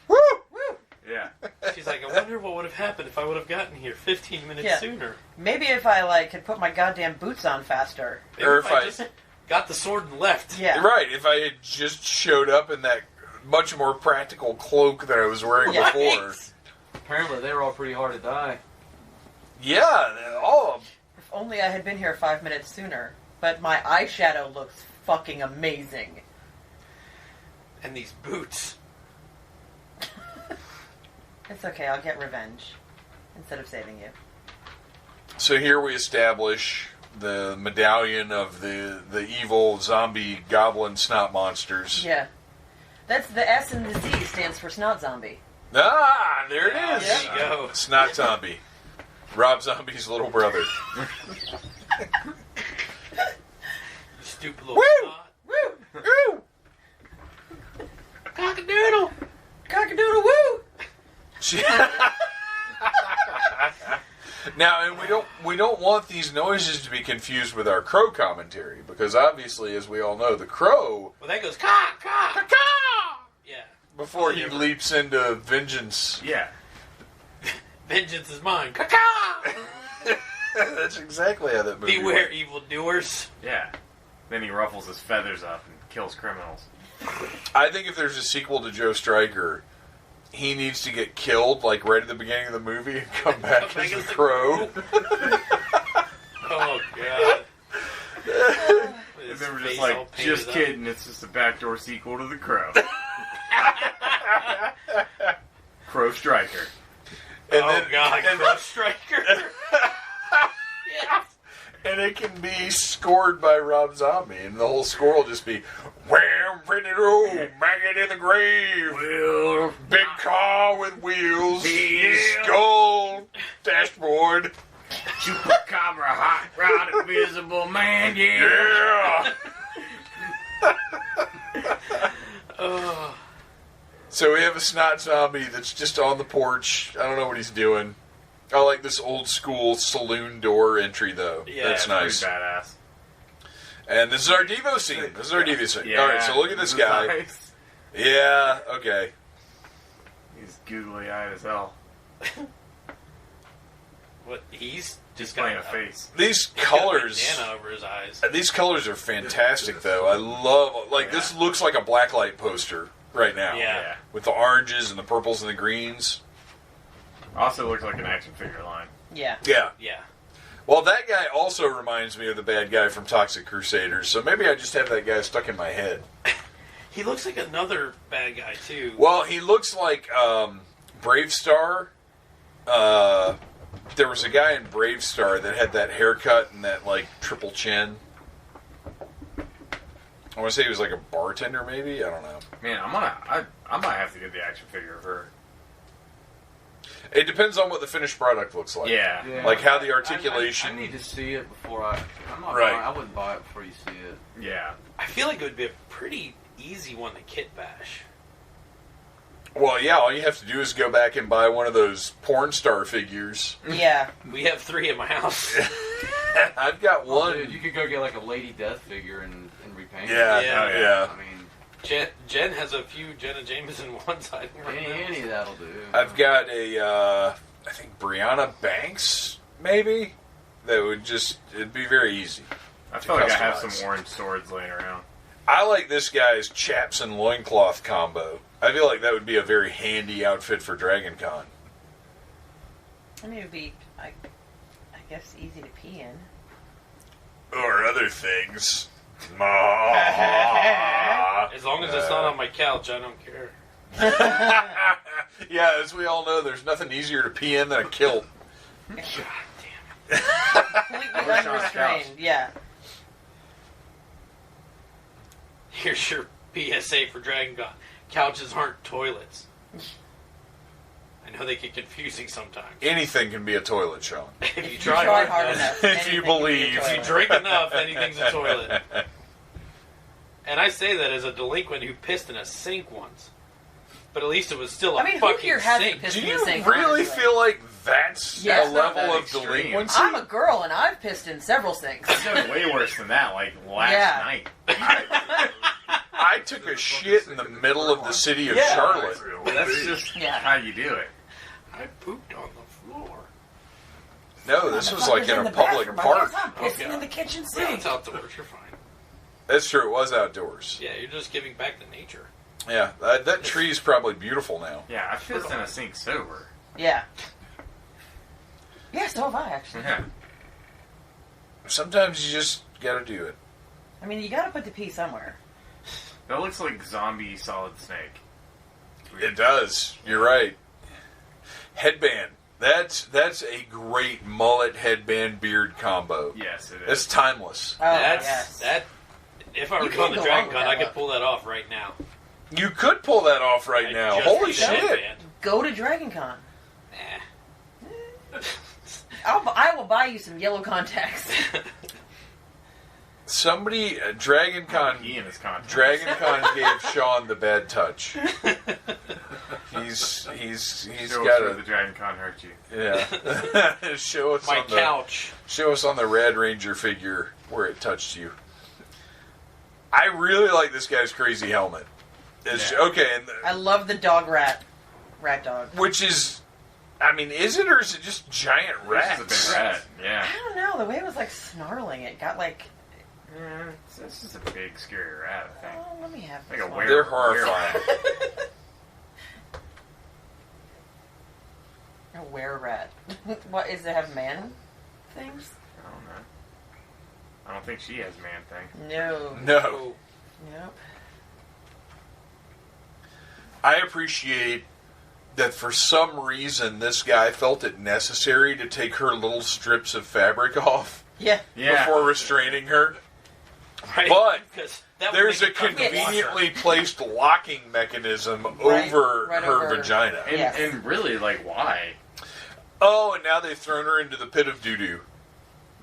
Woo! Woo! Yeah. She's like, I wonder what would have happened if I would have gotten here 15 minutes sooner. Maybe if I had put my goddamn boots on faster. Maybe Or if if I I- just got the sword and left. Yeah. Right, if I had just showed up in that much more practical cloak that I was wearing Yeah. before. Apparently, they were all pretty hard to die. Yeah, all of them. If only I had been here 5 minutes sooner. But my eyeshadow looks fucking amazing. And these boots. It's okay, I'll get revenge. Instead of saving you. So here we establish the medallion of the evil zombie goblin snot monsters. Yeah. That's the S and the Z stands for snot zombie. Ah, there it is. There you go. Snot zombie. Rob Zombie's little brother. Stupid little Woo! snot. Woo! Woo! Cock-a-doodle! Cock-a-doodle woo! Now, and we don't want these noises to be confused with our crow commentary, because obviously, as we all know, the crow, Well, that goes cock, cock, caw, yeah. before he leaps into vengeance. Yeah. Vengeance is mine. Caw-caw! That's exactly how that movie Beware, went. evildoers. Yeah. Then he ruffles his feathers up and kills criminals. I think if there's a sequel to Joe Stryker, he needs to get killed, like right at the beginning of the movie, and come back as the crow. Oh, God. And they were just like, just kidding, it's just a backdoor sequel to The Crow. Crow Striker. And Oh, God, Crow Striker. Yes. And it can be scored by Rob Zombie, and the whole score will just be, wham, pretty roll, maggot in the grave, Well, big car with wheels, skull, dashboard, Chupacabra, hot rod, invisible man, yeah. Oh. So we have a snot zombie that's just on the porch. I don't know what he's doing. I like this old school saloon door entry, though. Yeah, that's nice. Pretty badass. And this is our Devo scene. Yeah, All right, so look at this guy. Nice. Yeah, okay. He's googly-eyed as hell. What, he's just Playing got a face. These he's got a colors... bandana over his eyes. These colors are fantastic, though. I love... Like, this looks like a blacklight poster right now. Yeah. With the oranges and the purples and the greens. Also looks like an action figure line. Yeah. Yeah. Well, that guy also reminds me of the bad guy from Toxic Crusaders, so maybe I just have that guy stuck in my head. He looks like another bad guy, too. Well, he looks like Brave Star. There was a guy in Brave Star that had that haircut and that, like, triple chin. I want to say he was like a bartender, maybe? I don't know. Man, I might have to get the action figure of her. It depends on what the finished product looks like. Yeah. Like how the articulation... I need to see it before I'm not right. buying, I wouldn't buy it before you see it. Yeah. I feel like it would be a pretty easy one to kit bash. Well, yeah, all you have to do is go back and buy one of those porn star figures. Yeah. We have 3 at my house. I've got one. Dude, you could go get like a Lady Death figure and repaint it. Yeah. I mean, Jen has a few Jenna Jameson ones. any that'll do. I've got a, I think Brianna Banks, maybe? That would just, it'd be very easy. I feel like I have customize. some orange swords laying around. I like this guy's chaps and loincloth combo. I feel like that would be a very handy outfit for Dragon Con. I mean, it would be, I guess, easy to pee in. Or other things. As long as it's not on my couch, I don't care. Yeah, as we all know, there's nothing easier to pee in than a kilt. God damn it. Completely unrestrained, yeah. Here's your PSA for Dragon Con. Couches aren't toilets. I know they get confusing sometimes. Anything can be a toilet, Sean. If you try hard enough. If you believe. If you drink enough, anything's a toilet. And I say that as a delinquent who pissed in a sink once. But at least it was still a I mean, who fucking here hasn't sink. pissed Do in you the sink? really honestly? feel like that's Yeah, a it's not level that of extreme. delinquency? I'm a girl and I've pissed in several sinks. It's done way worse than that, like last Yeah. night. I took a shit in the middle of the city of Yeah. Charlotte. That's just Yeah. how you do it. I pooped on the floor. No, this was like in a public park. I'm pissing in the kitchen Yeah, sink. it's outdoors. You're fine. That's true, it was outdoors. Yeah, you're just giving back to nature. Yeah, that tree's probably beautiful now. Yeah, I pissed in a sink sober. Yeah. Yeah, so have I, actually. Yeah. Sometimes you just gotta do it. I mean, you gotta put the pee somewhere. That looks like zombie Solid Snake. It does. You're right. Headband. That's a great mullet headband beard combo. Yes, it is. It's timeless. Oh, That's yes. If I were You going can't to go Dragon wrong Con, with I that could pull that off right now. You could pull that off right I now. just Holy need shit. a headband. Go to Dragon Con. Nah. I will buy you some yellow contacts. Somebody, Dragon Con, He in his contract. Dragon Con gave Sean the bad touch. He's Show got us where a the Dragon Con hurt you. yeah. show us My on couch. show us on the Red Ranger figure where it touched you. I really like this guy's crazy helmet. It's Yeah. okay, and I love the dog rat dog. which is, I mean, is it or is it just giant rats? This is a big rat. Yeah. I don't know. The way it was like snarling, it got like. This is a big, scary rat, I think. Oh, let me have Like this a one. They're horrifying. A were-rat. What is it? Have man things? I don't know. I don't think she has man thing. No. No. Nope. I appreciate that for some reason this guy felt it necessary to take her little strips of fabric off Yeah. Yeah. before restraining her. Right? But 'Cause that would there's a make it tough to wash her. conveniently placed locking mechanism Right over her over- vagina. And, Yes. and really, like, why? Oh, and now they've thrown her into the pit of doo-doo.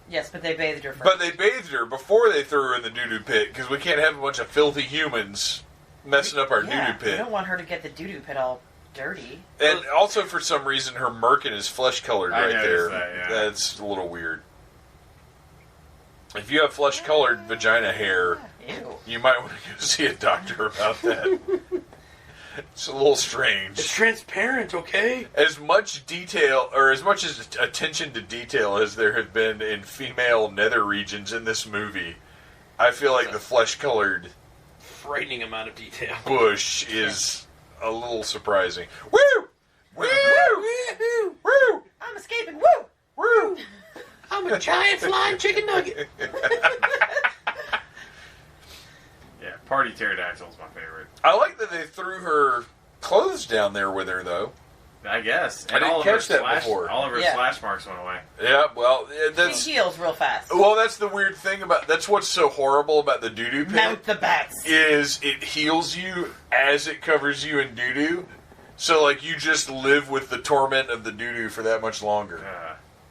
Yes, but they bathed her first. But they bathed her before they threw her in the doo-doo pit, because we can't have a bunch of filthy humans messing up our yeah, doo-doo we pit. don't want her to get the doo-doo pit all dirty. And also, for some reason, her merkin is flesh-colored I right there. noticed that, yeah. That's a little weird. If you have flesh-colored vagina hair, Ew. you might want to go see a doctor about that. It's a little strange. It's transparent, okay? As much detail, or as much as attention to detail as there have been in female nether regions in this movie, I feel like the flesh-colored Frightening amount of detail. bush is a little surprising. Woo! Woo! Woo! A giant flying chicken nugget. Yeah, Party Pterodactyl is my favorite. I like that they threw her clothes down there with her, though. I guess. I didn't catch that before. All of her slash marks went away. Yeah, well, that's... She heals real fast. Well, that's the weird thing about... That's what's so horrible about the doo-doo pit. Mount the bats. Is it heals you as it covers you in doo-doo. So, like, you just live with the torment of the doo-doo for that much longer.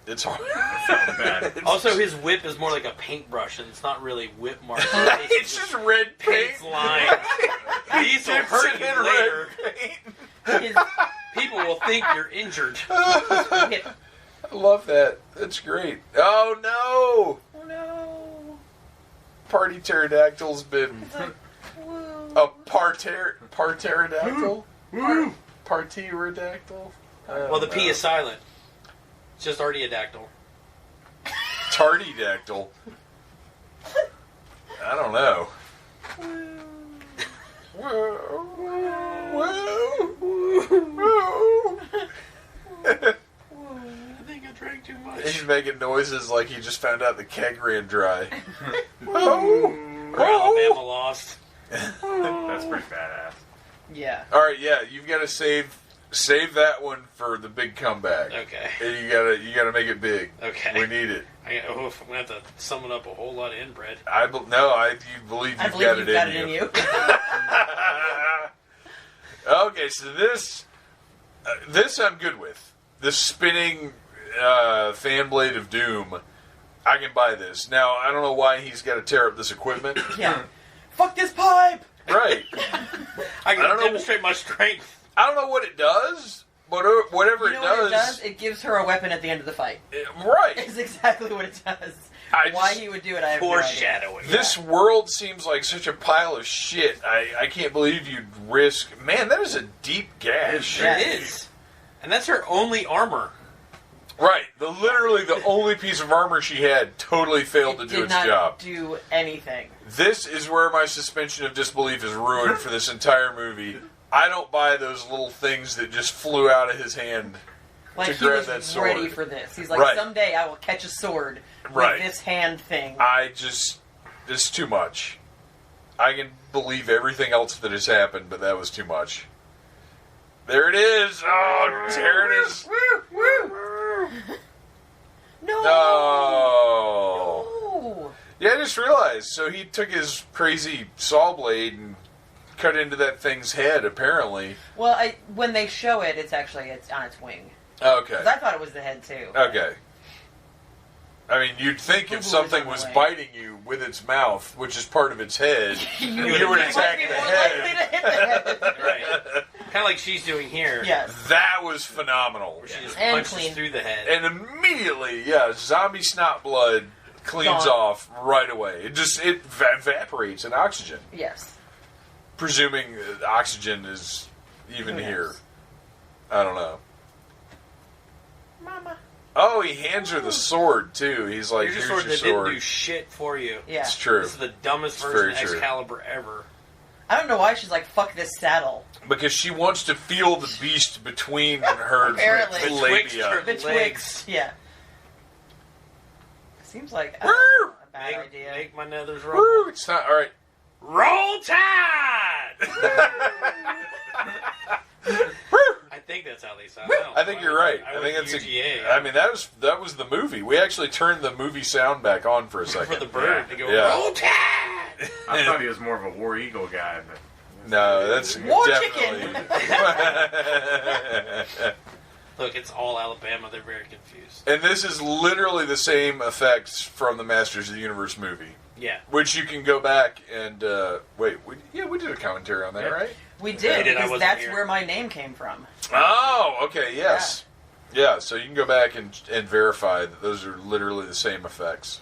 It's hard. That sounds bad. Also, his whip is more like a paintbrush, and it's not really whip marks. It's just red paint. Paint's lines. These will hurt you later. People will think you're injured. I love that. That's great. Oh, no. Oh, no. Party Pterodactyl's been... A pterodactyl? Pterodactyl? Well, the P is silent. It's just artiodactyl. Tardydactyl? I don't know. I think I drank too much. He's making noises like he just found out the keg ran dry. Alabama lost. That's pretty badass. Yeah. All right, yeah, you've got to save that one for the big comeback. Okay. And you gotta make it big. Okay. We need it. I'm gonna have to summon up a whole lot of inbred. You believe you've got it in you. Okay, so this I'm good with. This spinning fan blade of doom, I can buy this. Now, I don't know why he's got to tear up this equipment. Yeah. Fuck this pipe! Right. I can demonstrate my strength. I don't know what it does, but whatever you know it what does... It gives her a weapon at the end of the fight. Right. It's exactly what it does. Why he would do it, I have foreshadowing. No idea. This world seems like such a pile of shit. I can't believe you'd risk... Man, that is a deep gash. It is. And that's her only armor. Right. Literally the only piece of armor she had totally failed to do its job. Did not do anything. This is where my suspension of disbelief is ruined for this entire movie. I don't buy those little things that just flew out of his hand like to grab that sword. He was ready for this. He's like, someday I will catch a sword with this hand thing. It's too much. I can believe everything else that has happened, but that was too much. There it is! Oh, tearing his... No! No! Yeah, I just realized. So he took his crazy saw blade and cut into that thing's head, apparently. Well, when they show it, it's on its wing. Okay. 'Cause I thought it was the head, too. Okay. I mean, you'd think if something was biting you with its mouth, which is part of its head, you would attack the head. Right. Kind of like she's doing here. Yes. That was phenomenal. She just punches through the head. And immediately, zombie snot blood cleans off right away. It evaporates in oxygen. Yes. Presuming oxygen is even here. I don't know. Mama. Oh, he hands her the sword, too. He's like, here's your sword that sword. didn't do shit for you. Yeah. It's true. This is the dumbest version of Excalibur ever. I don't know why she's like, fuck this saddle. Because she wants to feel the beast between her labia. Betwixt. Yeah. Seems like a bad idea. Make my nethers roll. It's not, alright. Roll Tide! I think that's how they sound. I think you're right. I think that's UGA. I mean, that was the movie. We actually turned the movie sound back on for a second. For the bird to go, Roll Tide! I thought he was more of a War Eagle guy, but... No, that's War definitely... chicken! Look, it's all Alabama. They're very confused. And this is literally the same effects from the Masters of the Universe movie. Yeah. Which you can go back and... we did a commentary on that, right? We did, because that's here. where my name came from. Oh, okay, yes. Yeah, so you can go back and verify that those are literally the same effects.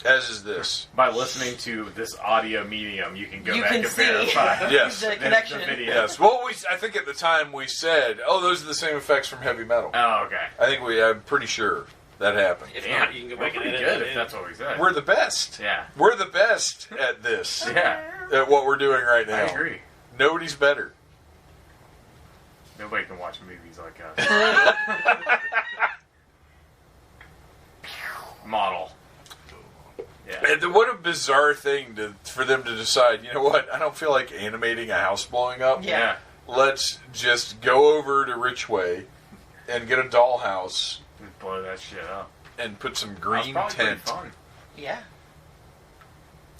As is this. By listening to this audio medium, you can go back and verify. Yes. The connection. The video. Yes. Well, I think at the time we said, those are the same effects from heavy metal. Oh, okay. I'm pretty sure that happened. If not, you can go back and edit good it if that's what we said. We're the best. Yeah. We're the best at this. Yeah. At what we're doing right now. I agree. Nobody's better. Nobody can watch movies like us. bizarre thing for them to decide, you know what, I don't feel like animating a house blowing up. Yeah. Let's just go over to Richway and get a dollhouse. And blow that shit up. And put some green That's tint. fun. Yeah.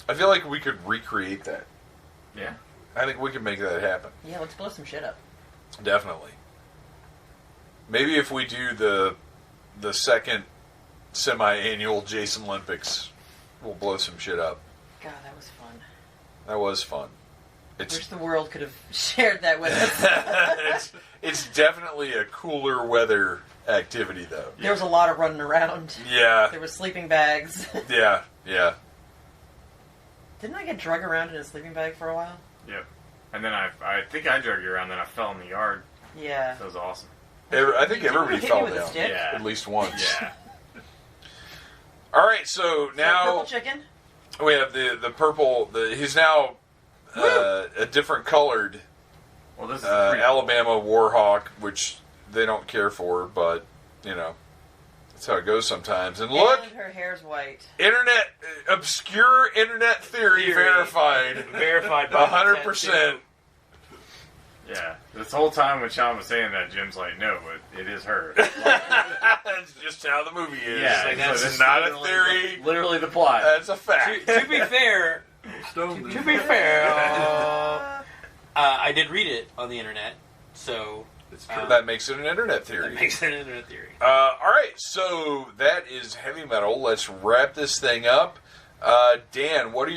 I feel like we could recreate that. Yeah. I think we could make that happen. Yeah, let's blow some shit up. Definitely. Maybe if we do the second semi-annual Jason Olympics, we'll blow some shit up. God, that was fun. That was fun. Wish the world could have shared that with us. it's definitely a cooler weather activity, though. There was a lot of running around. Yeah. There were sleeping bags. Yeah. Didn't I get drug around in a sleeping bag for a while? Yep. And then I think I drug you around, then I fell in the yard. Yeah. That was awesome. I think everybody fell down. Yeah. At least once. Yeah. All right, so now... Purple chicken? We have the purple... he's now a different colored Alabama Warhawk, which they don't care for, but, you know, that's how it goes sometimes. And look... And her hair's white. Obscure internet theory. Verified. Verified by 100%. Yeah. This whole time when Sean was saying that, Jim's like, no, but it is her. That's just how the movie is. Yeah, like, that's that's not a theory. Literally the plot. That's a fact. To be fair... To be fair, I did read it on the internet, so... It's true. That makes it an internet theory. That makes it an internet theory. All right, so that is heavy metal. Let's wrap this thing up. Dan, what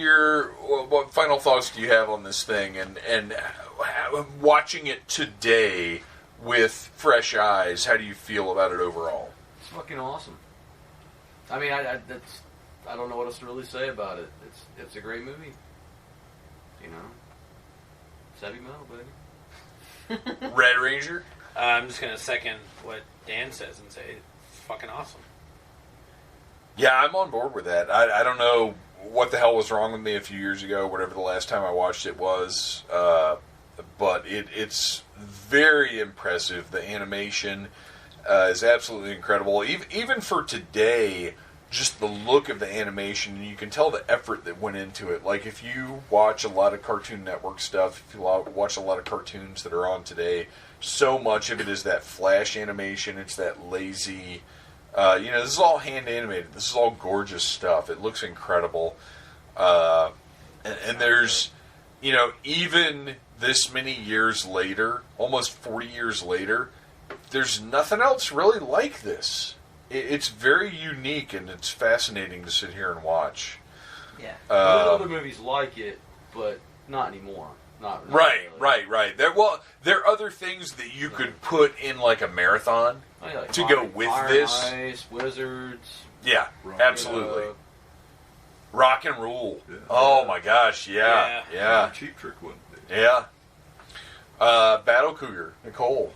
final thoughts do you have on this thing? And watching it today with fresh eyes, how do you feel about it overall? It's fucking awesome. I mean, I don't know what else to really say about it. It's a great movie. You know, it's heavy metal, baby. Red Ranger? I'm just going to second what Dan says and say it's fucking awesome. Yeah, I'm on board with that. I don't know what the hell was wrong with me a few years ago, whatever the last time I watched it was, but it's very impressive. The animation is absolutely incredible. Even for today, just the look of the animation, and you can tell the effort that went into it. Like, if you watch a lot of Cartoon Network stuff, if you watch a lot of cartoons that are on today, so much of it is that flash animation. It's that lazy, this is all hand animated. This is all gorgeous stuff. It looks incredible. And there's, even this many years later, almost 40 years later, there's nothing else really like this. It's very unique, and it's fascinating to sit here and watch. Yeah. There's other movies like it, but not anymore. Not really. Right. There are other things that you could put in like a marathon to go with this. Ice, Wizards. Yeah, absolutely. Rock and Roll. Yeah. Oh my gosh, yeah. Cheap Trick one. Yeah. Battle Cougar, Nicole.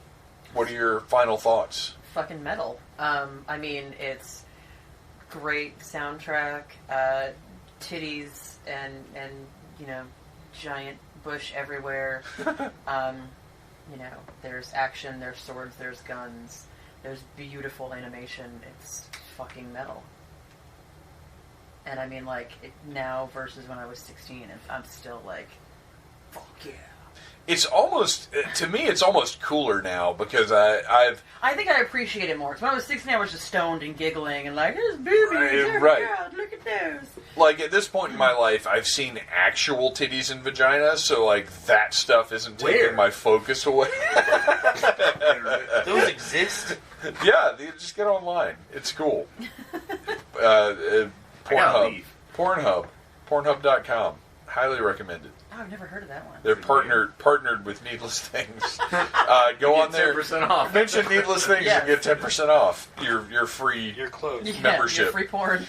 What are your final thoughts? Fucking metal. I mean, it's great soundtrack, titties, and giant bush everywhere. There's action, there's swords, there's guns, there's beautiful animation. It's fucking metal. And I mean, now versus when I was 16, and I'm still like, fuck yeah. It's almost, to me, it's almost cooler now because I think I appreciate it more. Because when I was 16, I was just stoned and giggling and like, there's boobies, right. God, look at those. Like, at this point in my life, I've seen actual titties and vaginas, so, that stuff isn't taking my focus away. Those exist? Yeah, just get online. It's cool. Pornhub.com. Highly recommended. Oh, I've never heard of that one. They're partnered with Needless Things. Go on there. 10% off. Mention Needless Things and get 10% off your free membership. Your free porn.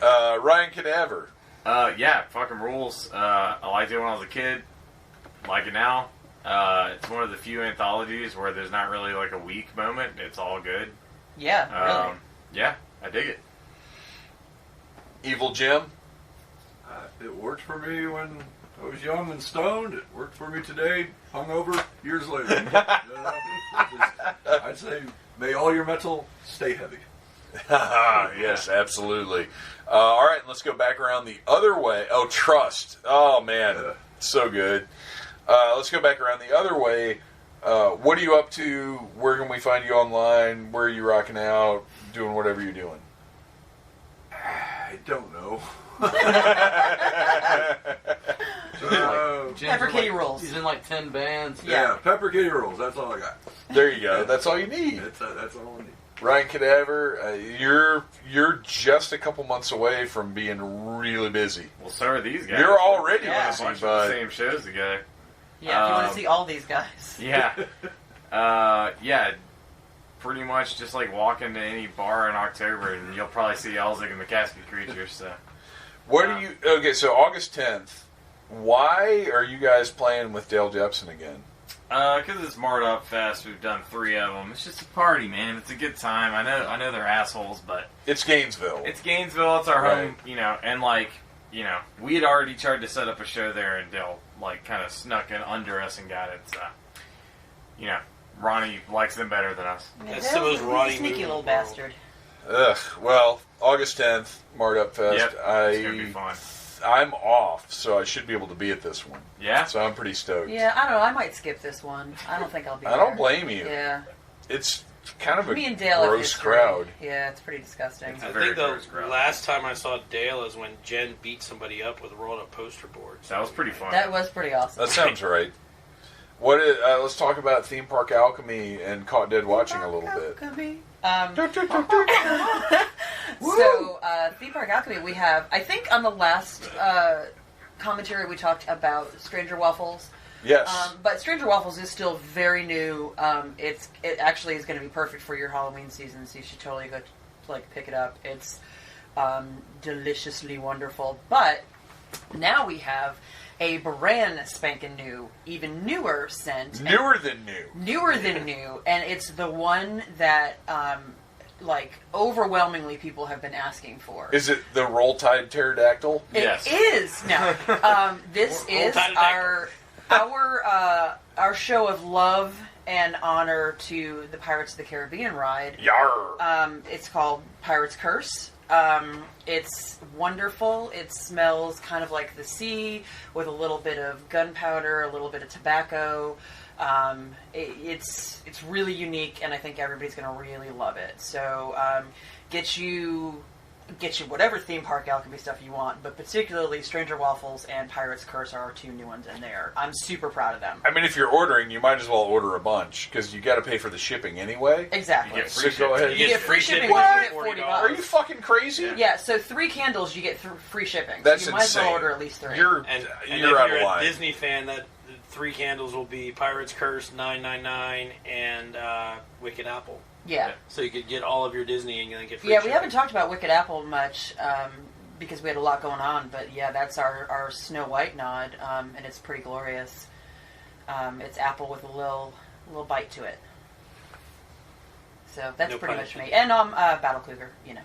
Ryan Cadaver. Yeah, fucking rules. I liked it when I was a kid. Like it now. It's one of the few anthologies where there's not really like a weak moment. It's all good. Yeah, really. Yeah, I dig it. Evil Jim. It worked for me when I was young and stoned. It worked for me today, hungover, years later. I'd say, may all your metal stay heavy. Yes, absolutely. All right, let's go back around the other way. Oh, Trust. Oh, man. So good. Let's go back around the other way. What are you up to? Where can we find you online? Where are you rocking out? Doing whatever you're doing? I don't know. Pepper Kitty Rolls. He's in like 10 bands. Yeah, Pepper Kitty Rolls. That's all I got. There you go. That's all you need. That's all I need. Ryan Cadaver, you're just a couple months away from being really busy. Well, so are these guys. You're already yeah, busy, a bunch of but the same shows together. Yeah, if you want to see all these guys. Yeah. Yeah. Pretty much just like walk into any bar in October and you'll probably see Elzig and the Casket Creatures. So. What do you... Okay, so August 10th, why are you guys playing with Dale Jepson again? Because it's Marred Up Fest. We've done 3 of them. It's just a party, man. It's a good time. I know they're assholes, but... It's Gainesville. It's Gainesville. It's our home, and like, we had already tried to set up a show there and Dale, like, kind of snuck in under us and got it, so... Ronnie likes them better than us. That's the most Ronnie sneaky little bastard. Ugh. Well, August 10th, Marred Up Fest. Yep, it's going to be fun. I'm off, so I should be able to be at this one. Yeah? So I'm pretty stoked. Yeah, I don't know. I might skip this one. I don't think I'll be I don't blame you. Yeah. It's kind of a Me and Dale gross crowd. Yeah, it's pretty disgusting. It's I very think the gross crowd. last time I saw Dale is when Jen beat somebody up with rolled up poster boards. That was pretty fun. That was pretty awesome. That sounds right. Let's talk about Theme Park Alchemy and Caught Dead Watching a little bit. So, Theme Park Alchemy, we have, I think on the last commentary we talked about Stranger Waffles. Yes. But Stranger Waffles is still very new. It actually is going to be perfect for your Halloween season, so you should totally go pick it up. It's deliciously wonderful. But now we have a brand spanking new, even newer scent. Newer than new. Newer than new, and it's the one that overwhelmingly people have been asking for. Is it the Roll Tide Pterodactyl? Yes. It is. No. This is our show of love and honor to the Pirates of the Caribbean ride. Yarr. It's called Pirate's Curse. It's wonderful. It smells kind of like the sea with a little bit of gunpowder, a little bit of tobacco. It's really unique, and I think everybody's going to really love it. So get you whatever Theme Park Alchemy stuff you want, but particularly Stranger Waffles and Pirate's Curse are our 2 new ones in there. I'm super proud of them. I mean, if you're ordering, you might as well order a bunch, because you got to pay for the shipping anyway. Exactly. You get free So go ahead. You get free shipping. What? You get $40. Are you fucking crazy? Yeah, so 3 candles, you get free shipping. That's so you might insane. as well order at least 3. You're And you're if out you're of a line. Disney fan, that 3 candles will be Pirate's Curse, $9.99, and Wicked Apple. Yeah. So you could get all of your Disney and then get free Yeah, we shipping. haven't talked about Wicked Apple much because we had a lot going on, but yeah, that's our Snow White nod, and it's pretty glorious. It's apple with a little bite to it. So that's No pretty pun much me. And Battle Cougar, you know.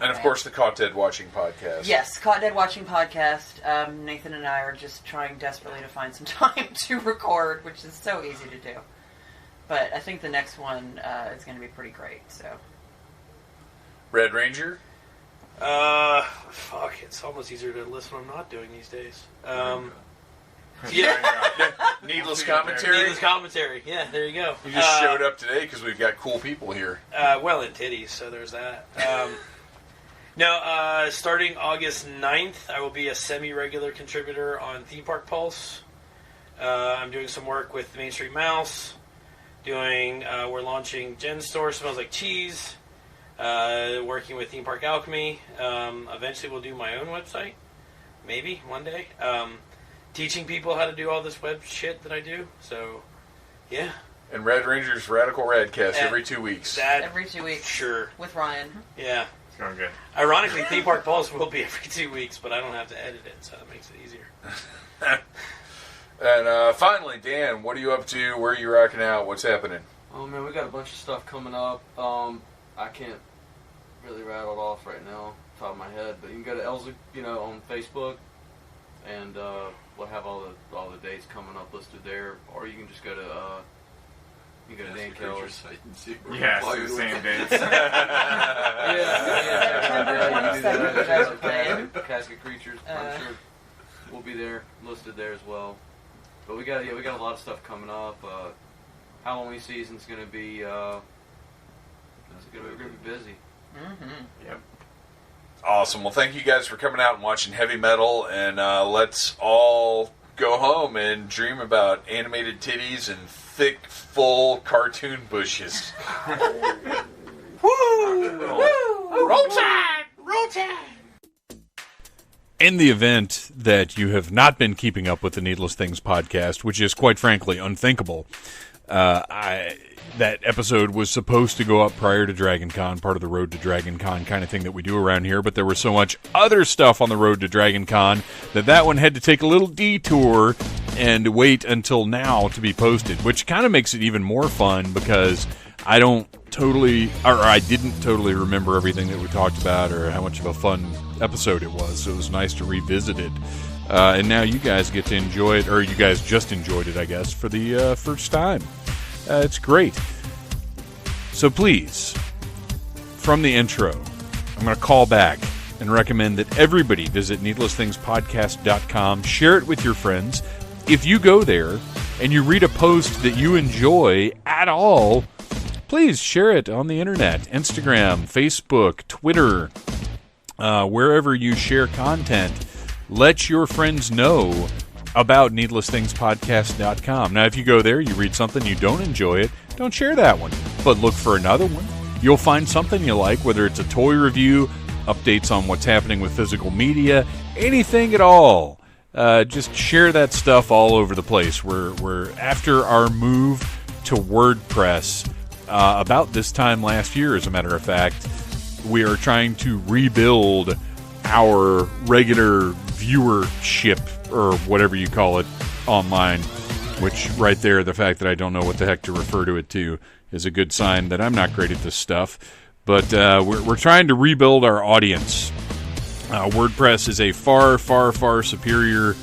And of course, the Caught Dead Watching podcast. Yes, Caught Dead Watching podcast. Nathan and I are just trying desperately to find some time to record, which is so easy to do. But I think the next one is going to be pretty great. So, Red Ranger. Fuck, it's almost easier to listen when I'm not doing these days. Needless Commentary. Needless Commentary. Yeah, there you go. You just showed up today because we've got cool people here. Well, in titties, so there's that. Starting August 9th, I will be a semi-regular contributor on Theme Park Pulse. I'm doing some work with Main Street Mouse. We're launching Jen's Store, Smells Like Cheese. Working with Theme Park Alchemy. Eventually we'll do my own website. Maybe, one day. Teaching people how to do all this web shit that I do. So, yeah. And Red Ranger's Radical Radcast every 2 weeks. every 2 weeks. Sure. With Ryan. Yeah. It's going good. Ironically, Theme Park Pulse will be every 2 weeks, but I don't have to edit it, so that makes it easier. And finally, Dan, what are you up to? Where are you rocking out? What's happening? Oh man, we got a bunch of stuff coming up. I can't really rattle it off right now, off the top of my head, but you can go to Elzig, on Facebook, and we'll have all the dates coming up listed there. Or you can just go to You go to Dan Keller's. Yeah, it's the same dates. Casket Creatures. I'm sure we'll be there, listed there as well. But we got a lot of stuff coming up. Halloween season's going to be we're going to be busy. Mm-hmm. Yep. Awesome. Well, thank you guys for coming out and watching heavy metal, and let's all go home and dream about animated titties and thick, full cartoon bushes. Woo! Roll Tide! Roll Tide! In the event that you have not been keeping up with the Needless Things podcast, which is quite frankly unthinkable, that episode was supposed to go up prior to Dragon Con, part of the Road to Dragon Con kind of thing that we do around here, but there was so much other stuff on the Road to Dragon Con that one had to take a little detour and wait until now to be posted, which kind of makes it even more fun because I didn't totally remember everything that we talked about or how much of a fun episode it was, so it was nice to revisit it. And now you guys get to enjoy it, or you guys just enjoyed it, I guess, for the first time. It's great. So please, from the intro, I'm going to call back and recommend that everybody visit needlessthingspodcast.com, share it with your friends. If you go there and you read a post that you enjoy at all, please share it on the internet, Instagram, Facebook, Twitter, wherever you share content. Let your friends know about needlessthingspodcast.com. Now, if you go there, you read something, you don't enjoy it, don't share that one, but look for another one. You'll find something you like, whether it's a toy review, updates on what's happening with physical media, anything at all. Just share that stuff all over the place. We're after our move to WordPress about this time last year, as a matter of fact. We are trying to rebuild our regular viewership, or whatever you call it, online, which right there, the fact that I don't know what the heck to refer to it to is a good sign that I'm not great at this stuff. But we're trying to rebuild our audience. WordPress is a far, far, far superior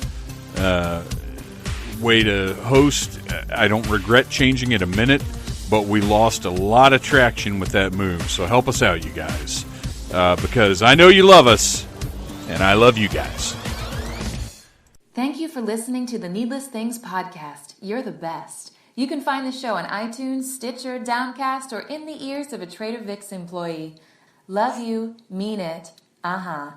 way to host. I don't regret changing it a minute, but we lost a lot of traction with that move. So help us out, you guys, because I know you love us, and I love you guys. Thank you for listening to the Needless Things podcast. You're the best. You can find the show on iTunes, Stitcher, Downcast, or in the ears of a Trader Vic's employee. Love you. Mean it. Uh-huh.